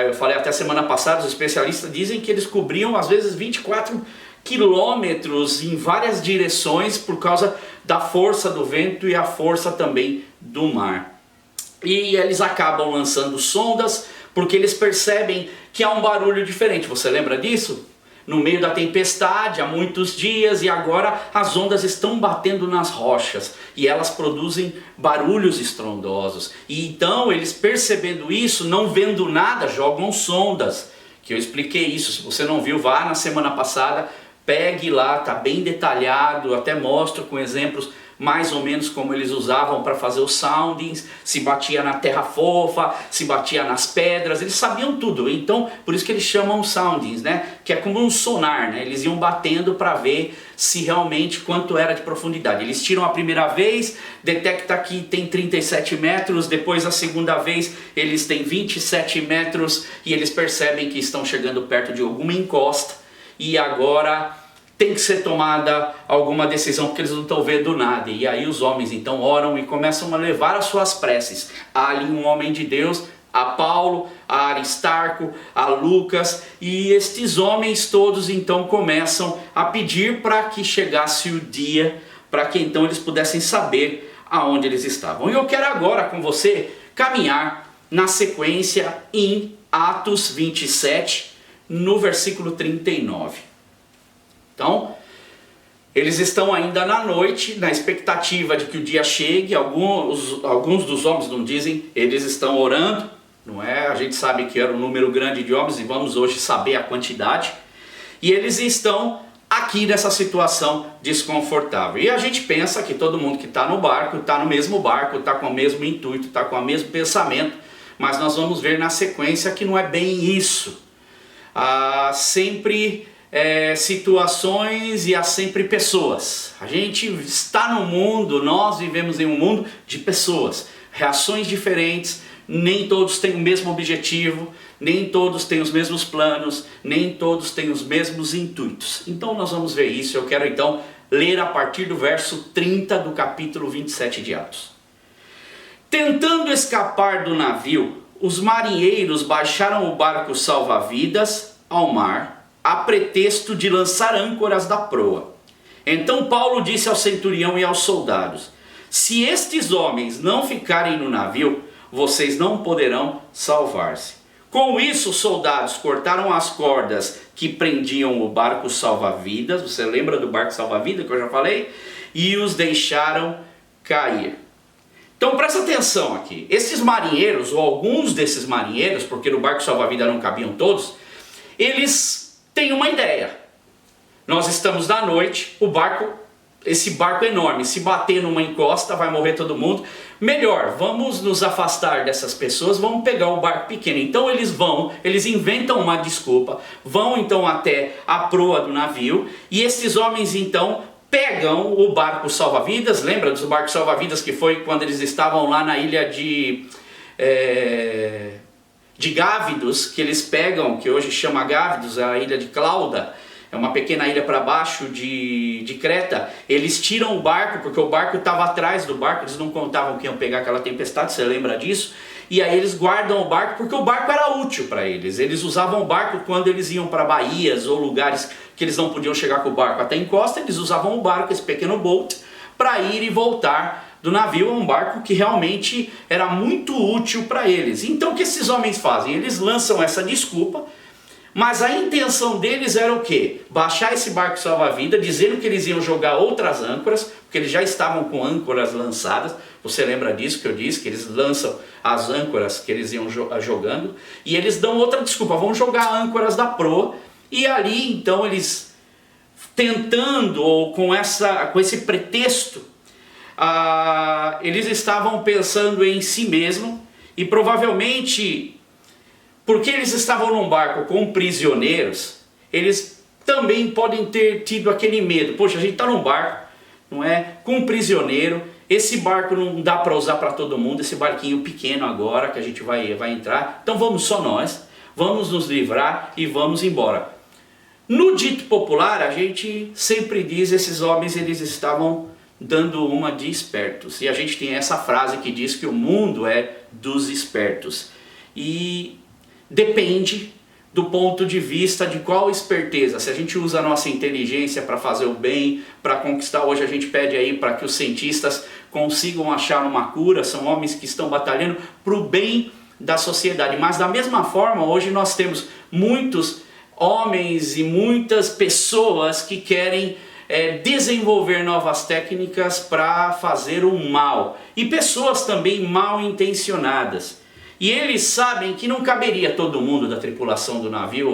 Eu falei até semana passada, os especialistas dizem que eles cobriam às vezes 24 quilômetros em várias direções por causa da força do vento e a força também do mar. E eles acabam lançando sondas porque eles percebem que há um barulho diferente. Você lembra disso? No meio da tempestade, há muitos dias, e agora as ondas estão batendo nas rochas e elas produzem barulhos estrondosos. E então eles, percebendo isso, não vendo nada, jogam sondas, que eu expliquei isso. Se você não viu, vá na semana passada, pegue lá, está bem detalhado, até mostro com exemplos mais ou menos como eles usavam para fazer os soundings, se batia na terra fofa, se batia nas pedras, eles sabiam tudo. Então, por isso que eles chamam soundings, né? Que é como um sonar, né? Eles iam batendo para ver se realmente quanto era de profundidade. Eles tiram a primeira vez, detecta que tem 37 metros, depois a segunda vez eles têm 27 metros e eles percebem que estão chegando perto de alguma encosta e agora tem que ser tomada alguma decisão porque eles não estão vendo nada. E aí os homens então oram e começam a levar as suas preces. Há ali um homem de Deus, a Paulo, a Aristarco, a Lucas, e estes homens todos então começam a pedir para que chegasse o dia, para que então eles pudessem saber aonde eles estavam. E eu quero agora com você caminhar na sequência em Atos 27, no versículo 39. Então, eles estão ainda na noite, na expectativa de que o dia chegue. Alguns dos homens não dizem, eles estão orando, não é? A gente sabe que era um número grande de homens e vamos hoje saber a quantidade. E eles estão aqui nessa situação desconfortável. E a gente pensa que todo mundo que está no barco, está no mesmo barco, está com o mesmo intuito, está com o mesmo pensamento. Mas nós vamos ver na sequência que não é bem isso. Há sempre situações e há sempre pessoas. A gente está no mundo, nós vivemos em um mundo de pessoas, reações diferentes, nem todos têm o mesmo objetivo, nem todos têm os mesmos planos, nem todos têm os mesmos intuitos. Então nós vamos ver isso. Eu quero então ler a partir do verso 30 do capítulo 27 de Atos. Tentando escapar do navio, os marinheiros baixaram o barco salva-vidas ao mar, a pretexto de lançar âncoras da proa. Então Paulo disse ao centurião e aos soldados: se estes homens não ficarem no navio, vocês não poderão salvar-se. Com isso, os soldados cortaram as cordas que prendiam o barco salva-vidas, você lembra do barco salva-vidas que eu já falei? E os deixaram cair. Então presta atenção aqui, esses marinheiros, ou alguns desses marinheiros, porque no barco salva-vidas não cabiam todos, eles têm uma ideia. Nós estamos na noite, esse barco é enorme, se bater numa encosta vai morrer todo mundo. Melhor, vamos nos afastar dessas pessoas, vamos pegar o barco pequeno. Então eles inventam uma desculpa, vão então até a proa do navio, e esses homens então pegam o barco salva-vidas. Lembra dos barcos salva-vidas que foi quando eles estavam lá na ilha de Gávidos, que eles pegam, que hoje chama Gávidos, a ilha de Clauda, é uma pequena ilha para baixo de Creta. Eles tiram o barco, porque o barco estava atrás do barco, eles não contavam que iam pegar aquela tempestade, você lembra disso? E aí eles guardam o barco, porque o barco era útil para eles. Eles usavam o barco quando eles iam para baías ou lugares que eles não podiam chegar com o barco até a encosta. Eles usavam o barco, esse pequeno boat, para ir e voltar do navio. É um barco que realmente era muito útil para eles. Então o que esses homens fazem? Eles lançam essa desculpa, mas a intenção deles era o quê? Baixar esse barco salva-vida, dizendo que eles iam jogar outras âncoras, porque eles já estavam com âncoras lançadas. Você lembra disso que eu disse? Que eles lançam as âncoras que eles iam jogando, e eles dão outra desculpa, vão jogar âncoras da proa. E ali então eles, tentando, ou com esse pretexto, eles estavam pensando em si mesmo, e provavelmente, porque eles estavam num barco com prisioneiros, eles também podem ter tido aquele medo. Poxa, a gente está num barco, não é? Com um prisioneiro, esse barco não dá para usar para todo mundo, esse barquinho pequeno agora que a gente vai entrar, então vamos só nós, vamos nos livrar e vamos embora. No dito popular, a gente sempre diz, esses homens eles estavam dando uma de espertos, e a gente tem essa frase que diz que o mundo é dos espertos, e depende do ponto de vista de qual esperteza. Se a gente usa a nossa inteligência para fazer o bem, para conquistar, hoje a gente pede aí para que os cientistas consigam achar uma cura, são homens que estão batalhando para o bem da sociedade, mas da mesma forma hoje nós temos muitos homens e muitas pessoas que querem desenvolver novas técnicas para fazer o mal, e pessoas também mal intencionadas. E eles sabem que não caberia todo mundo da tripulação do navio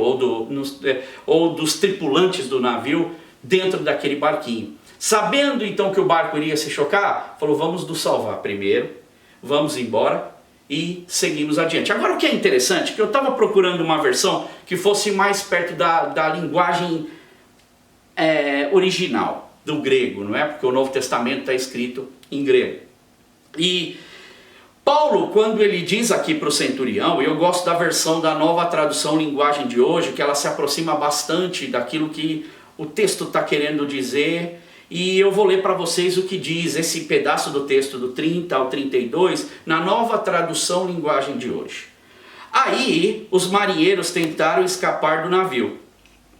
ou dos tripulantes do navio dentro daquele barquinho. Sabendo então que o barco iria se chocar, falou, vamos nos salvar primeiro, vamos embora e seguimos adiante. Agora o que é interessante, que eu estava procurando uma versão que fosse mais perto da linguagem original, do grego, não é? Porque o Novo Testamento está escrito em grego. E Paulo, quando ele diz aqui para o centurião, e eu gosto da versão da Nova Tradução Linguagem de hoje, que ela se aproxima bastante daquilo que o texto está querendo dizer, e eu vou ler para vocês o que diz esse pedaço do texto do 30 ao 32, na Nova Tradução Linguagem de hoje. Aí os marinheiros tentaram escapar do navio,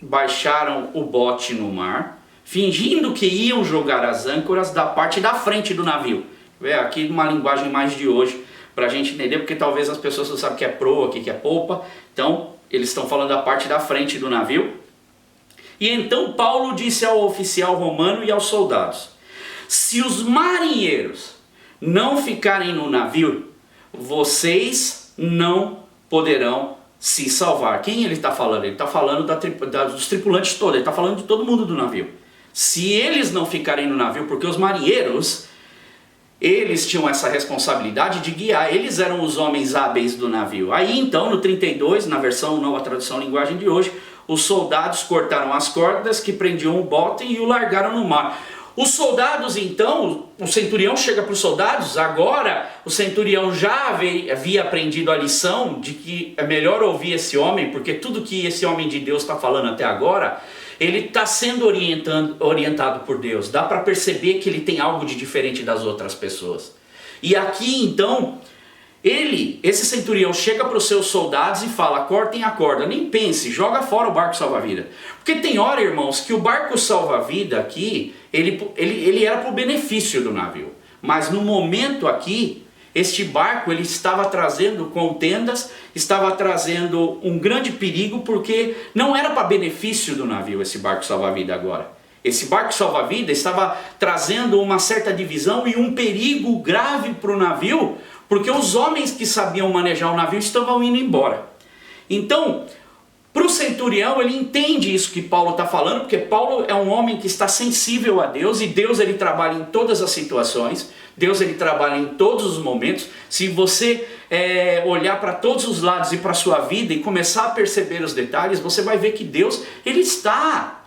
baixaram o bote no mar, fingindo que iam jogar as âncoras da parte da frente do navio. Aqui uma linguagem mais de hoje, para a gente entender, porque talvez as pessoas não sabem o que é proa, o que é polpa. Então, eles estão falando da parte da frente do navio. E então Paulo disse ao oficial romano e aos soldados: se os marinheiros não ficarem no navio, vocês não poderão se salvar. Quem ele está falando? Ele está falando dos tripulantes todos, ele está falando de todo mundo do navio. Se eles não ficarem no navio, porque os marinheiros, eles tinham essa responsabilidade de guiar, eles eram os homens hábeis do navio. Aí então, no 32, na versão Nova Tradução Linguagem de hoje, os soldados cortaram as cordas que prendiam o bote e o largaram no mar. Os soldados então, o centurião chega para os soldados, agora o centurião já havia aprendido a lição de que é melhor ouvir esse homem, porque tudo que esse homem de Deus está falando até agora, ele está sendo orientado por Deus. Dá para perceber que ele tem algo de diferente das outras pessoas. E aqui então, esse centurião chega para os seus soldados e fala: cortem a corda, nem pense, joga fora o barco salva-vida. Porque tem hora, irmãos, que o barco salva-vida aqui, ele era para o benefício do navio. Mas no momento aqui, este barco ele estava trazendo contendas, estava trazendo um grande perigo, porque não era para benefício do navio esse barco salva-vida agora. Esse barco salva-vidas estava trazendo uma certa divisão e um perigo grave para o navio, porque os homens que sabiam manejar o navio estavam indo embora. Então, para o centurião, ele entende isso que Paulo está falando, porque Paulo é um homem que está sensível a Deus, e Deus ele trabalha em todas as situações, Deus ele trabalha em todos os momentos. Se você olhar para todos os lados e para a sua vida e começar a perceber os detalhes, você vai ver que Deus ele está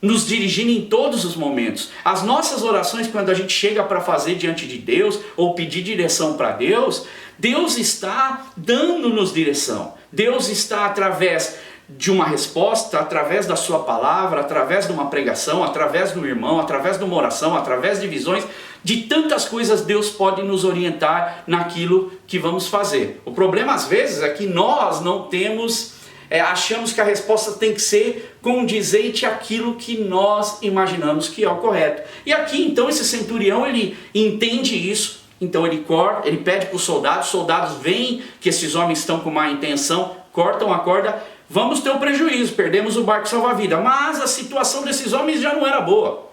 nos dirigindo em todos os momentos. As nossas orações, quando a gente chega para fazer diante de Deus, ou pedir direção para Deus, Deus está dando-nos direção. Deus está através de uma resposta, através da sua palavra, através de uma pregação, através do irmão, através de uma oração, através de visões, de tantas coisas Deus pode nos orientar naquilo que vamos fazer. O problema às vezes é que nós não temos, achamos que a resposta tem que ser condizente àquilo que nós imaginamos que é o correto. E aqui então esse centurião ele entende isso, então ele pede para os soldados veem que esses homens estão com má intenção, cortam a corda, vamos ter um prejuízo, perdemos o barco salva-vidas. Mas a situação desses homens já não era boa.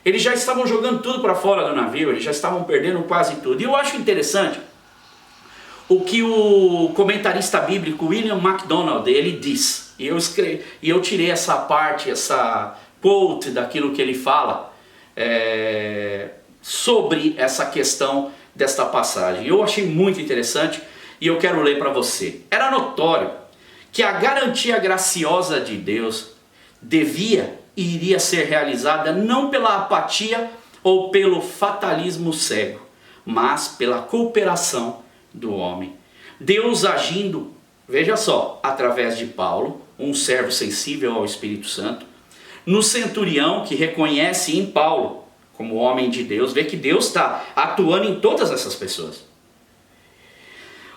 Eles já estavam jogando tudo para fora do navio, eles já estavam perdendo quase tudo. E eu acho interessante o que o comentarista bíblico William MacDonald, ele diz. E eu tirei essa parte, essa quote daquilo que ele fala sobre essa questão desta passagem. Eu achei muito interessante e eu quero ler para você. Era notório que a garantia graciosa de Deus devia e iria ser realizada não pela apatia ou pelo fatalismo cego, mas pela cooperação do homem. Deus agindo, veja só, através de Paulo, um servo sensível ao Espírito Santo, no centurião que reconhece em Paulo como homem de Deus, vê que Deus está atuando em todas essas pessoas.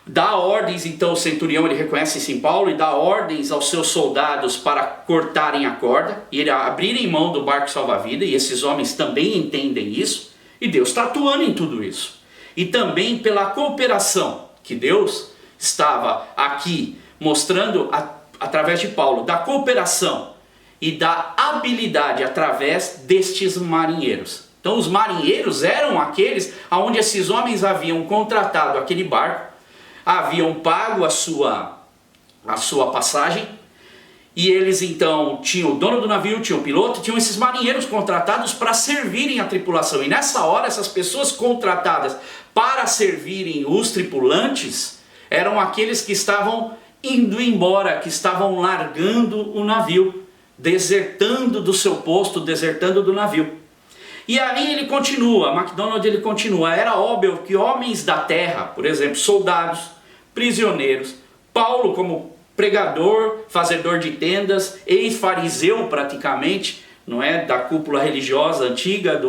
Dá ordens, então o centurião ele reconhece isso em Paulo e dá ordens aos seus soldados para cortarem a corda e abrirem mão do barco salva-vidas, e esses homens também entendem isso, e Deus está atuando em tudo isso. E também pela cooperação que Deus estava aqui mostrando através de Paulo, da cooperação e da habilidade através destes marinheiros. Então os marinheiros eram aqueles onde esses homens haviam contratado aquele barco, haviam pago a sua passagem, e eles então tinham o dono do navio, tinham o piloto, tinham esses marinheiros contratados para servirem a tripulação. E nessa hora essas pessoas contratadas para servirem os tripulantes eram aqueles que estavam indo embora, que estavam largando o navio, desertando do seu posto, desertando do navio. E aí ele continua, MacDonald ele continua, era óbvio que homens da terra, por exemplo, soldados, prisioneiros, Paulo como pregador, fazedor de tendas, ex-fariseu praticamente, não é, da cúpula religiosa antiga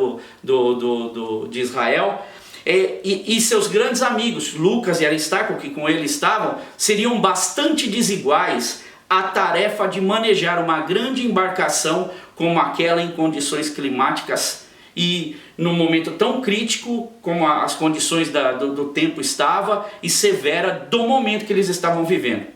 de Israel, e seus grandes amigos, Lucas e Aristarco, que com ele estavam, seriam bastante desiguais à tarefa de manejar uma grande embarcação como aquela em condições climáticas e num momento tão crítico como as condições do tempo estava e severa do momento que eles estavam vivendo.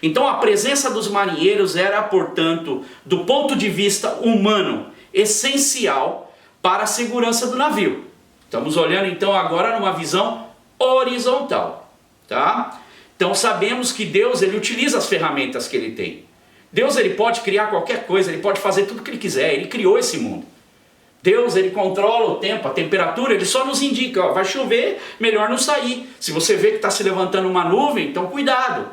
Então a presença dos marinheiros era, portanto, do ponto de vista humano, essencial para a segurança do navio. Estamos olhando então agora numa visão horizontal, tá? Então sabemos que Deus ele utiliza as ferramentas que ele tem. Deus ele pode criar qualquer coisa, ele pode fazer tudo o que ele quiser, ele criou esse mundo. Deus ele controla o tempo, a temperatura, ele só nos indica, ó, vai chover, melhor não sair. Se você vê que está se levantando uma nuvem, então cuidado.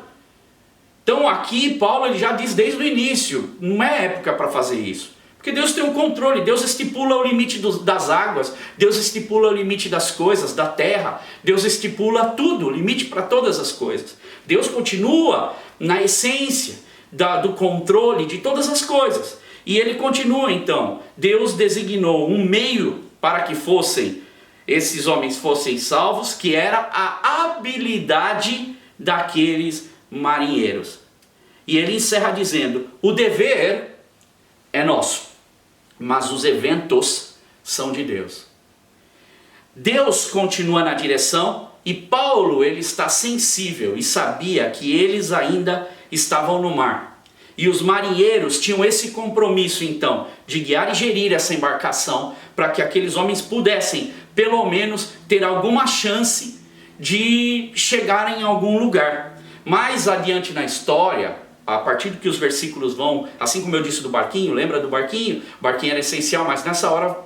Então aqui Paulo ele já diz desde o início, não é época para fazer isso. Porque Deus tem um controle, Deus estipula o limite das águas, Deus estipula o limite das coisas, da terra, Deus estipula tudo, o limite para todas as coisas. Deus continua na essência do controle de todas as coisas. E ele continua então, Deus designou um meio para que esses homens fossem salvos, que era a habilidade daqueles marinheiros. E ele encerra dizendo, o dever é nosso, mas os eventos são de Deus. Deus continua na direção e Paulo ele está sensível e sabia que eles ainda estavam no mar. E os marinheiros tinham esse compromisso, então, de guiar e gerir essa embarcação para que aqueles homens pudessem, pelo menos, ter alguma chance de chegarem em algum lugar. Mais adiante na história, a partir do que os versículos vão, assim como eu disse do barquinho, lembra do barquinho? O barquinho era essencial, mas nessa hora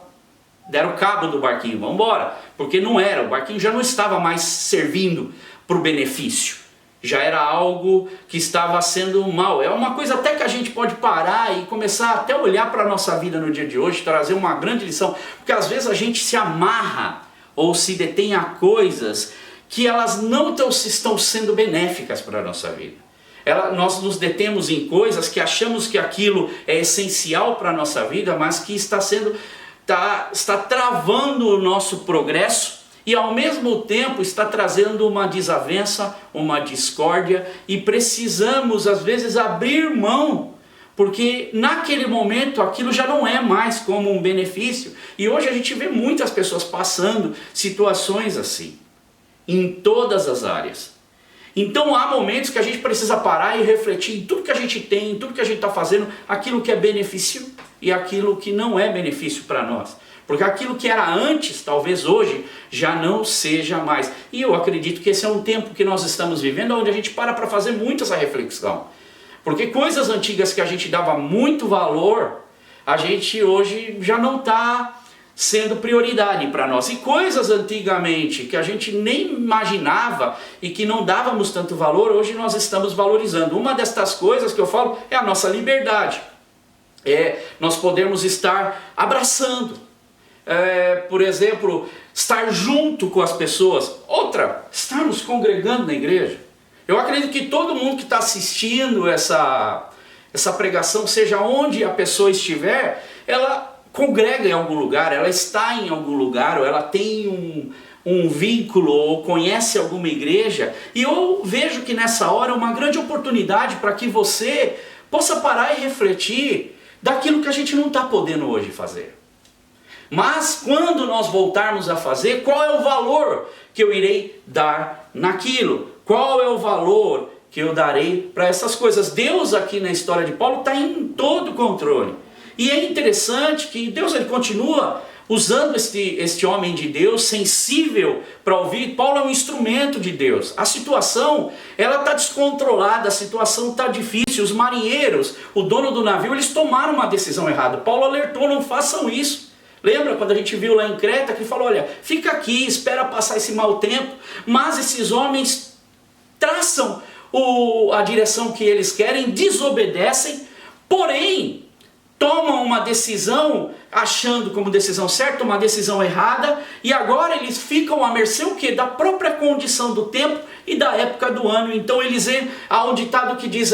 deram cabo do barquinho, vamos embora, porque não era, o barquinho já não estava mais servindo para o benefício. Já era algo que estava sendo mal. É uma coisa até que a gente pode parar e começar até a olhar para a nossa vida no dia de hoje, trazer uma grande lição, porque às vezes a gente se amarra ou se detém a coisas que elas não estão sendo benéficas para a nossa vida. Nós nos detemos em coisas que achamos que aquilo é essencial para a nossa vida, mas que está travando o nosso progresso. E ao mesmo tempo está trazendo uma desavença, uma discórdia, e precisamos às vezes abrir mão, porque naquele momento aquilo já não é mais como um benefício. E hoje a gente vê muitas pessoas passando situações assim, em todas as áreas. Então há momentos que a gente precisa parar e refletir em tudo que a gente tem, em tudo que a gente está fazendo, aquilo que é benefício e aquilo que não é benefício para nós. Porque aquilo que era antes, talvez hoje, já não seja mais. E eu acredito que esse é um tempo que nós estamos vivendo, onde a gente para fazer muito essa reflexão. Porque coisas antigas que a gente dava muito valor, a gente hoje já não está sendo prioridade para nós. E coisas antigamente que a gente nem imaginava e que não dávamos tanto valor, hoje nós estamos valorizando. Uma destas coisas que eu falo é a nossa liberdade. Nós podemos estar abraçando. Por exemplo, estar junto com as pessoas. Outra, estar nos congregando na igreja. Eu acredito que todo mundo que está assistindo essa pregação, seja onde a pessoa estiver, ela congrega em algum lugar, ela está em algum lugar, ou ela tem um vínculo, ou conhece alguma igreja. E eu vejo que nessa hora é uma grande oportunidade para que você possa parar e refletir daquilo que a gente não está podendo hoje fazer. Mas quando nós voltarmos a fazer, qual é o valor que eu irei dar naquilo? Qual é o valor que eu darei para essas coisas? Deus aqui na história de Paulo está em todo o controle. E é interessante que Deus ele continua usando este homem de Deus, sensível para ouvir. Paulo é um instrumento de Deus. A situação ela está descontrolada, a situação está difícil. Os marinheiros, o dono do navio, eles tomaram uma decisão errada. Paulo alertou, não façam isso. Lembra quando a gente viu lá em Creta que falou, olha, fica aqui, espera passar esse mau tempo. Mas esses homens traçam a direção que eles querem, desobedecem, porém tomam uma decisão achando como decisão certa, uma decisão errada, e agora eles ficam à mercê o quê? Da própria condição do tempo e da época do ano. Então eles há um ditado que diz,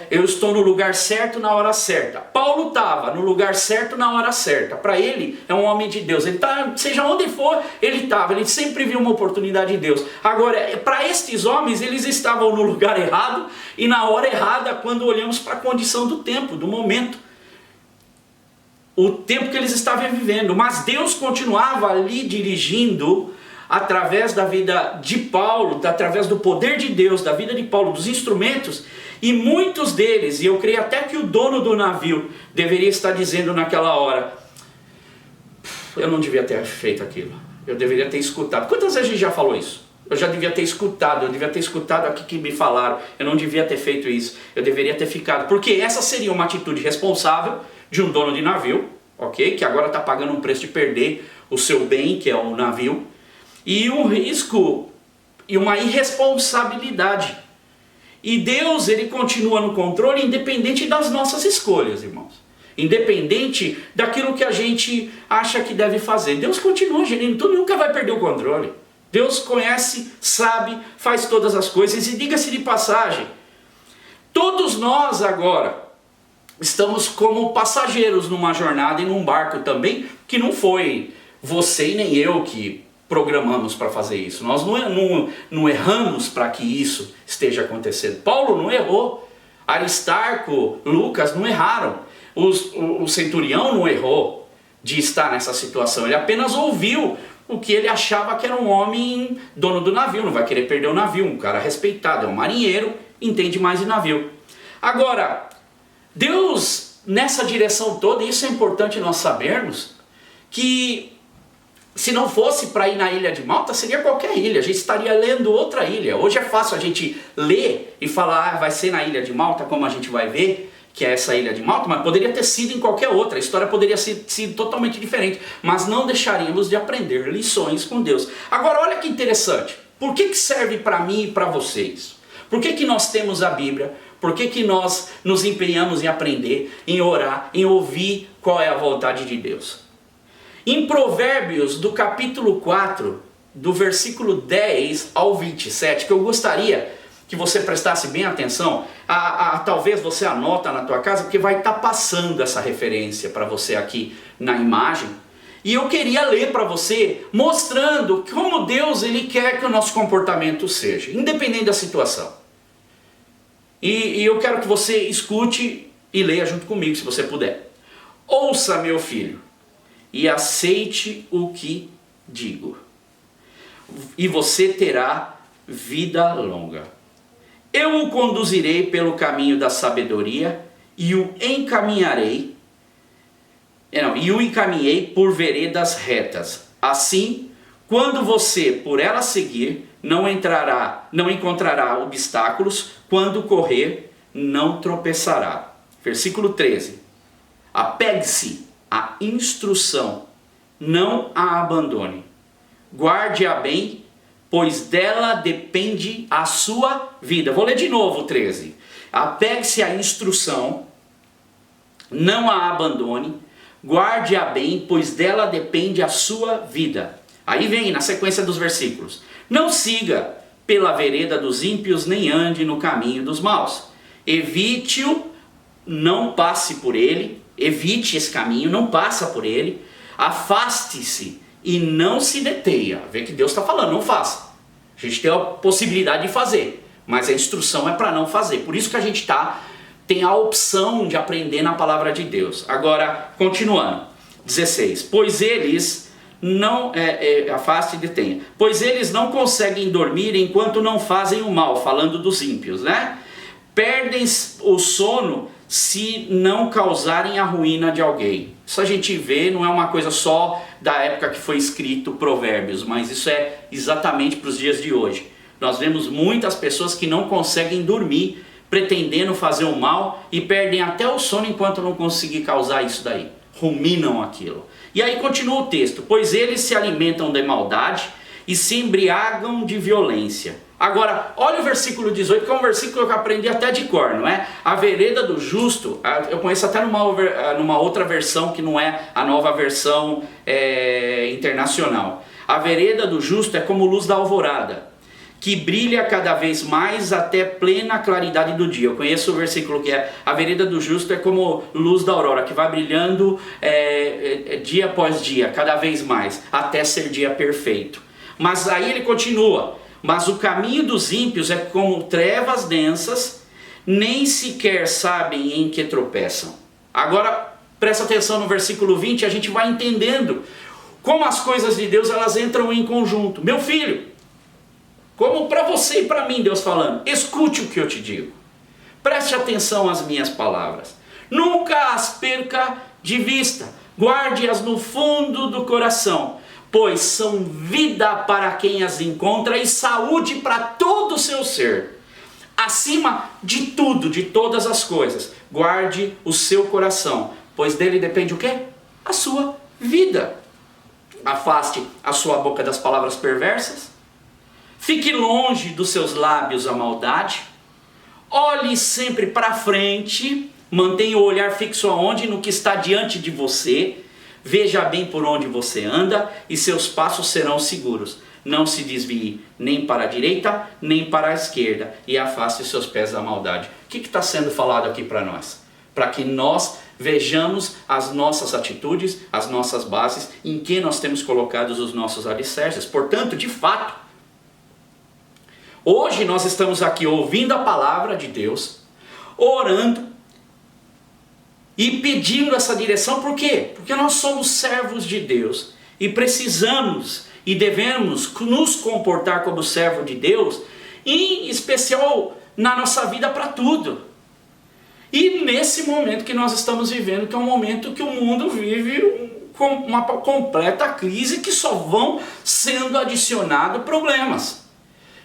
eu estou no lugar certo na hora certa. Paulo estava no lugar certo na hora certa. Para ele é um homem de Deus. Ele tá, seja onde for, ele estava. Ele sempre viu uma oportunidade de Deus. Agora, para estes homens, eles estavam no lugar errado e na hora errada quando olhamos para a condição do tempo, do momento. O tempo que eles estavam vivendo, mas Deus continuava ali dirigindo através da vida de Paulo, através do poder de Deus, da vida de Paulo, dos instrumentos, e muitos deles, e eu creio até que o dono do navio deveria estar dizendo naquela hora, eu não devia ter feito aquilo, eu deveria ter escutado. Quantas vezes a gente já falou isso? Eu já devia ter escutado, eu devia ter escutado aqui que me falaram, eu não devia ter feito isso, eu deveria ter ficado, porque essa seria uma atitude responsável de um dono de navio, ok? Que agora está pagando um preço de perder o seu bem, que é o navio, e um risco e uma irresponsabilidade. E Deus, ele continua no controle independente das nossas escolhas, irmãos. Independente daquilo que a gente acha que deve fazer. Deus continua gerindo tudo, nunca vai perder o controle. Deus conhece, sabe, faz todas as coisas. E diga-se de passagem, todos nós agora estamos como passageiros numa jornada e num barco também, que não foi você e nem eu que programamos para fazer isso. Nós não erramos para que isso esteja acontecendo. Paulo não errou. Aristarco, Lucas não erraram. O centurião não errou de estar nessa situação. Ele apenas ouviu o que ele achava que era um homem dono do navio. Não vai querer perder o navio. Um cara respeitado, é um marinheiro, entende mais de navio. Agora, Deus, nessa direção toda, e isso é importante nós sabermos, que se não fosse para ir na ilha de Malta, seria qualquer ilha, a gente estaria lendo outra ilha. Hoje é fácil a gente ler e falar, vai ser na ilha de Malta, como a gente vai ver, que é essa ilha de Malta, mas poderia ter sido em qualquer outra, a história poderia ter sido totalmente diferente, mas não deixaríamos de aprender lições com Deus. Agora, olha que interessante, por que serve para mim e para vocês? Por que nós temos a Bíblia? Por que nós nos empenhamos em aprender, em orar, em ouvir qual é a vontade de Deus? Em Provérbios, do capítulo 4, do versículo 10 ao 27, que eu gostaria que você prestasse bem atenção, talvez você anota na tua casa, porque vai estar passando essa referência para você aqui na imagem. E eu queria ler para você, mostrando como Deus ele quer que o nosso comportamento seja, independente da situação. E eu quero que você escute e leia junto comigo, se você puder. Ouça, meu filho, e aceite o que digo, e você terá vida longa. Eu o conduzirei pelo caminho da sabedoria e o encaminhei por veredas retas. Assim, quando você por ela seguir, não encontrará obstáculos, quando correr, não tropeçará. Versículo 13. Apegue-se à instrução, não a abandone. Guarde-a bem, pois dela depende a sua vida. Vou ler de novo o 13. Apegue-se à instrução, não a abandone. Guarde-a bem, pois dela depende a sua vida. Aí vem na sequência dos versículos. Não siga pela vereda dos ímpios, nem ande no caminho dos maus. Evite-o, não passe por ele. Evite esse caminho, não passa por ele. Afaste-se e não se detenha. Vê que Deus está falando, não faça. A gente tem a possibilidade de fazer, mas a instrução é para não fazer. Por isso que a gente tem a opção de aprender na palavra de Deus. Agora, continuando. 16. Pois eles não... afaste e detenha. Pois eles não conseguem dormir enquanto não fazem o mal. Falando dos ímpios, né? Perdem o sono se não causarem a ruína de alguém. Isso a gente vê, não é uma coisa só da época que foi escrito Provérbios, mas isso é exatamente para os dias de hoje. Nós vemos muitas pessoas que não conseguem dormir, pretendendo fazer o mal, e perdem até o sono enquanto não conseguir causar isso daí. Ruminam aquilo. E aí continua o texto. Pois eles se alimentam de maldade e se embriagam de violência. Agora, olha o versículo 18, que é um versículo que eu aprendi até de cor, não é? A vereda do justo, eu conheço até numa outra versão que não é a nova versão internacional. A vereda do justo é como luz da alvorada, que brilha cada vez mais até plena claridade do dia. Eu conheço o versículo que é: a vereda do justo é como luz da aurora, que vai brilhando dia após dia, cada vez mais, até ser dia perfeito. Mas aí ele continua: mas o caminho dos ímpios é como trevas densas, nem sequer sabem em que tropeçam. Agora, presta atenção no versículo 20, a gente vai entendendo como as coisas de Deus elas entram em conjunto. Meu filho, como para você e para mim, Deus falando, escute o que eu te digo. Preste atenção às minhas palavras. Nunca as perca de vista. Guarde-as no fundo do coração, pois são vida para quem as encontra e saúde para todo o seu ser. Acima de tudo, de todas as coisas, guarde o seu coração, pois dele depende o quê? A sua vida. Afaste a sua boca das palavras perversas. Fique longe dos seus lábios a maldade. Olhe sempre para frente. Mantenha o olhar fixo aonde? No que está diante de você. Veja bem por onde você anda e seus passos serão seguros. Não se desvie nem para a direita, nem para a esquerda, e afaste seus pés da maldade. O que está sendo falado aqui para nós? Para que nós vejamos as nossas atitudes, as nossas bases, em que nós temos colocado os nossos alicerces. Portanto, de fato, hoje nós estamos aqui ouvindo a palavra de Deus, orando, e pedindo essa direção. Por quê? Porque nós somos servos de Deus e precisamos e devemos nos comportar como servo de Deus, em especial na nossa vida para tudo. E nesse momento que nós estamos vivendo, que é um momento que o mundo vive com uma completa crise, que só vão sendo adicionados problemas.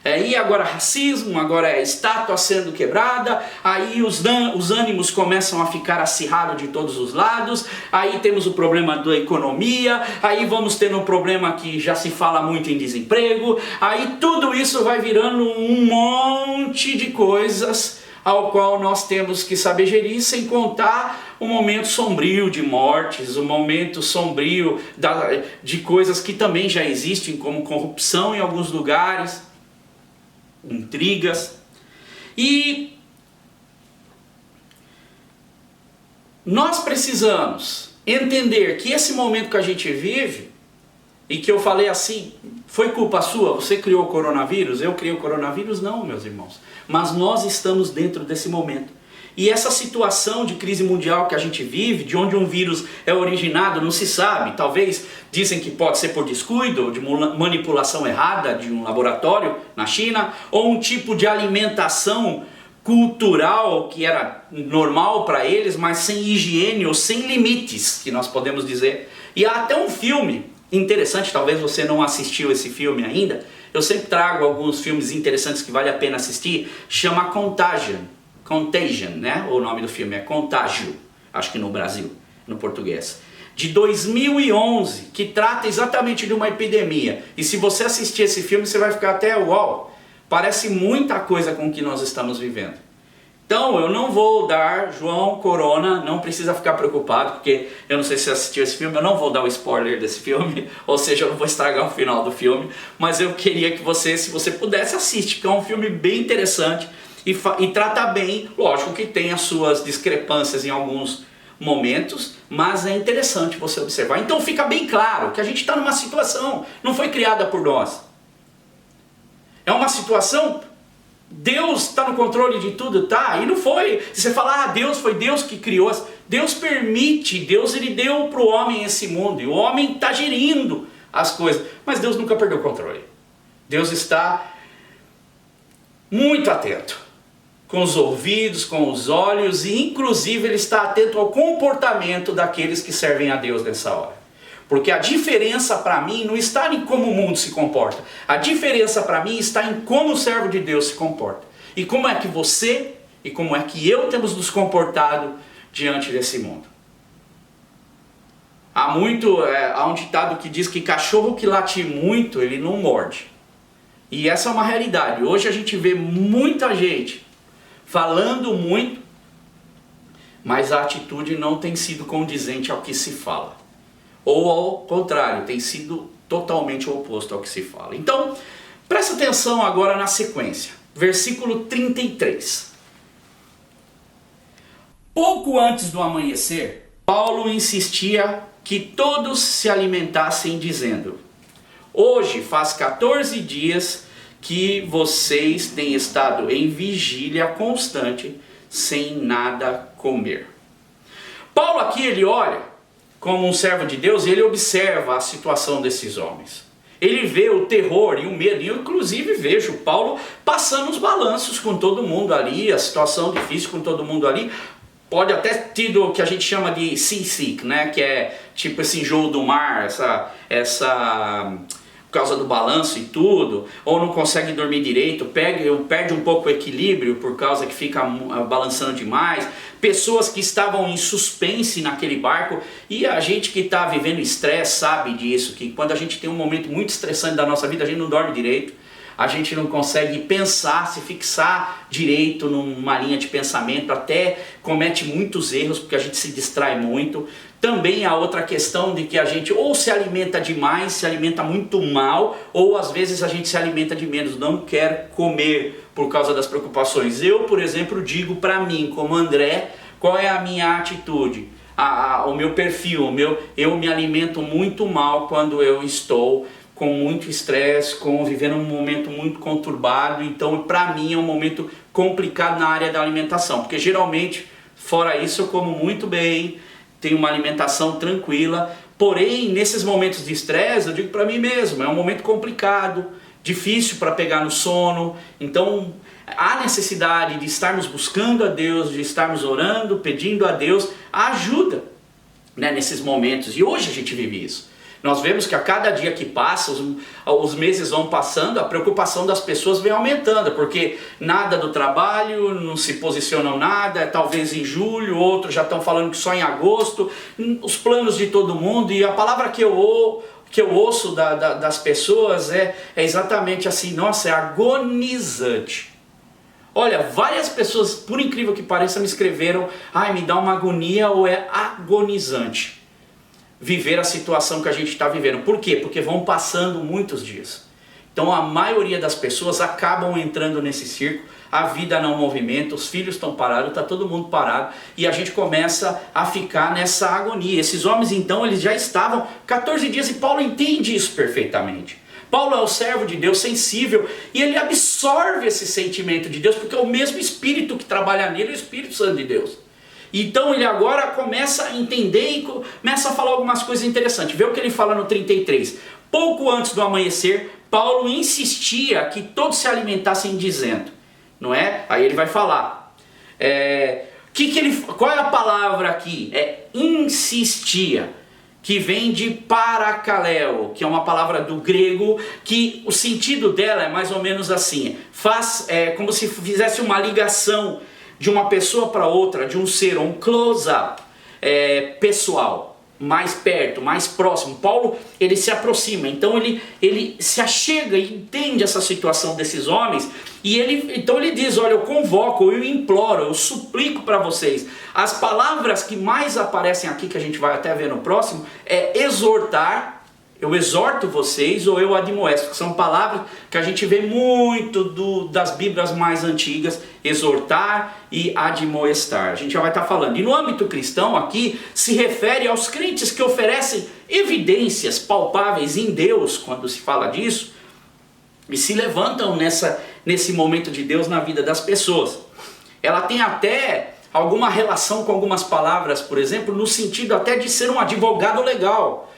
E agora racismo, agora é estátua sendo quebrada, aí os ânimos começam a ficar acirrados de todos os lados, aí temos o problema da economia, aí vamos ter um problema que já se fala muito em desemprego, aí tudo isso vai virando um monte de coisas ao qual nós temos que saber gerir, sem contar um momento sombrio de mortes, um momento sombrio de coisas que também já existem, como corrupção em alguns lugares, intrigas. E nós precisamos entender que esse momento que a gente vive, e que eu falei assim, foi culpa sua? Você criou o coronavírus? Eu criei o coronavírus? Não, meus irmãos. Mas nós estamos dentro desse momento. E essa situação de crise mundial que a gente vive, de onde um vírus é originado, não se sabe. Talvez dizem que pode ser por descuido, de manipulação errada de um laboratório na China, ou um tipo de alimentação cultural que era normal para eles, mas sem higiene ou sem limites, que nós podemos dizer. E há até um filme interessante, talvez você não assistiu esse filme ainda, eu sempre trago alguns filmes interessantes que vale a pena assistir, chama Contagion, né? O nome do filme é Contágio, acho que no Brasil, no português, de 2011, que trata exatamente de uma epidemia. E se você assistir esse filme, você vai ficar até uau, parece muita coisa com o que nós estamos vivendo. Então eu não vou dar João Corona, não precisa ficar preocupado, porque eu não sei se você assistiu esse filme, eu não vou dar o spoiler desse filme, ou seja, eu não vou estragar o final do filme, mas eu queria que você, se você pudesse, assiste, porque é um filme bem interessante e trata bem, lógico que tem as suas discrepâncias em alguns momentos, mas é interessante você observar. Então fica bem claro que a gente está numa situação, não foi criada por nós. É uma situação, Deus está no controle de tudo, tá? E não foi, se você falar, Deus foi Deus que criou, Deus permite, Deus ele deu para o homem esse mundo, e o homem está gerindo as coisas, mas Deus nunca perdeu o controle. Deus está muito atento, com os ouvidos, com os olhos, e inclusive ele está atento ao comportamento daqueles que servem a Deus nessa hora. Porque a diferença para mim não está em como o mundo se comporta. A diferença para mim está em como o servo de Deus se comporta. E como é que você e como é que eu temos nos comportado diante desse mundo. Há um ditado que diz que cachorro que late muito, ele não morde. E essa é uma realidade. Hoje a gente vê muita gente falando muito, mas a atitude não tem sido condizente ao que se fala. Ou ao contrário, tem sido totalmente o oposto ao que se fala. Então, presta atenção agora na sequência. Versículo 33. Pouco antes do amanhecer, Paulo insistia que todos se alimentassem dizendo: hoje faz 14 dias que vocês têm estado em vigília constante, sem nada comer. Paulo aqui, ele olha como um servo de Deus, e ele observa a situação desses homens. Ele vê o terror e o medo, e eu inclusive vejo Paulo passando os balanços com todo mundo ali, a situação difícil com todo mundo ali. Pode até ter tido o que a gente chama de seasick, né? Que é tipo esse enjoo do mar, por causa do balanço e tudo, ou não consegue dormir direito, perde um pouco o equilíbrio por causa que fica balançando demais, pessoas que estavam em suspense naquele barco, e a gente que está vivendo estresse sabe disso, que quando a gente tem um momento muito estressante da nossa vida, a gente não dorme direito, a gente não consegue pensar, se fixar direito numa linha de pensamento, até comete muitos erros porque a gente se distrai muito. Também há outra questão de que a gente ou se alimenta demais, se alimenta muito mal, ou às vezes a gente se alimenta de menos, não quer comer por causa das preocupações. Eu, por exemplo, digo para mim, como André, qual é a minha atitude, o meu perfil, eu me alimento muito mal quando eu estou com muito estresse, vivendo um momento muito conturbado. Então para mim é um momento complicado na área da alimentação, porque geralmente, fora isso, eu como muito bem, tenho uma alimentação tranquila, porém nesses momentos de estresse eu digo para mim mesmo, é um momento complicado, difícil para pegar no sono. Então há necessidade de estarmos buscando a Deus, de estarmos orando, pedindo a Deus ajuda, né, nesses momentos. E hoje a gente vive isso. Nós vemos que a cada dia que passa, os meses vão passando, a preocupação das pessoas vem aumentando, porque nada do trabalho, não se posicionam nada, talvez em julho, outros já estão falando que só em agosto, os planos de todo mundo. E a palavra que eu ouço das pessoas é exatamente assim: nossa, é agonizante. Olha, várias pessoas, por incrível que pareça, me escreveram: ai, me dá uma agonia, ou é agonizante viver a situação que a gente está vivendo. Por quê? Porque vão passando muitos dias. Então a maioria das pessoas acabam entrando nesse círculo, a vida não movimenta, os filhos estão parados, está todo mundo parado, e a gente começa a ficar nessa agonia. Esses homens então, eles já estavam 14 dias, e Paulo entende isso perfeitamente. Paulo é o servo de Deus, sensível, e ele absorve esse sentimento de Deus, porque é o mesmo Espírito que trabalha nele, o Espírito Santo de Deus. Então ele agora começa a entender e começa a falar algumas coisas interessantes. Vê o que ele fala no 33. Pouco antes do amanhecer, Paulo insistia que todos se alimentassem, dizendo, não é? Aí ele vai falar. Qual é a palavra aqui? É insistia, que vem de parakaleo, que é uma palavra do grego, que o sentido dela é mais ou menos assim. Como se fizesse uma ligação de uma pessoa para outra, de um ser, um close-up pessoal, mais perto, mais próximo. Paulo, ele se aproxima, então ele se achega e entende essa situação desses homens, e então ele diz: olha, eu convoco, eu imploro, eu suplico para vocês. As palavras que mais aparecem aqui, que a gente vai até ver no próximo, é exortar, eu exorto vocês, ou eu admoesto, que são palavras que a gente vê muito das Bíblias mais antigas: exortar e admoestar. A gente já vai estar falando. E no âmbito cristão aqui, se refere aos crentes que oferecem evidências palpáveis em Deus, quando se fala disso, e se levantam nesse momento de Deus na vida das pessoas. Ela tem até alguma relação com algumas palavras, por exemplo, no sentido até de ser um advogado legal,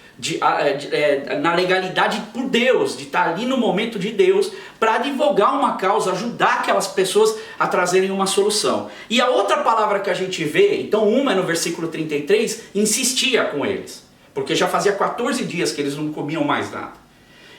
na legalidade por Deus, de estar ali no momento de Deus para advogar uma causa, ajudar aquelas pessoas a trazerem uma solução. E a outra palavra que a gente vê, então uma é no versículo 33, insistia com eles, porque já fazia 14 dias que eles não comiam mais nada,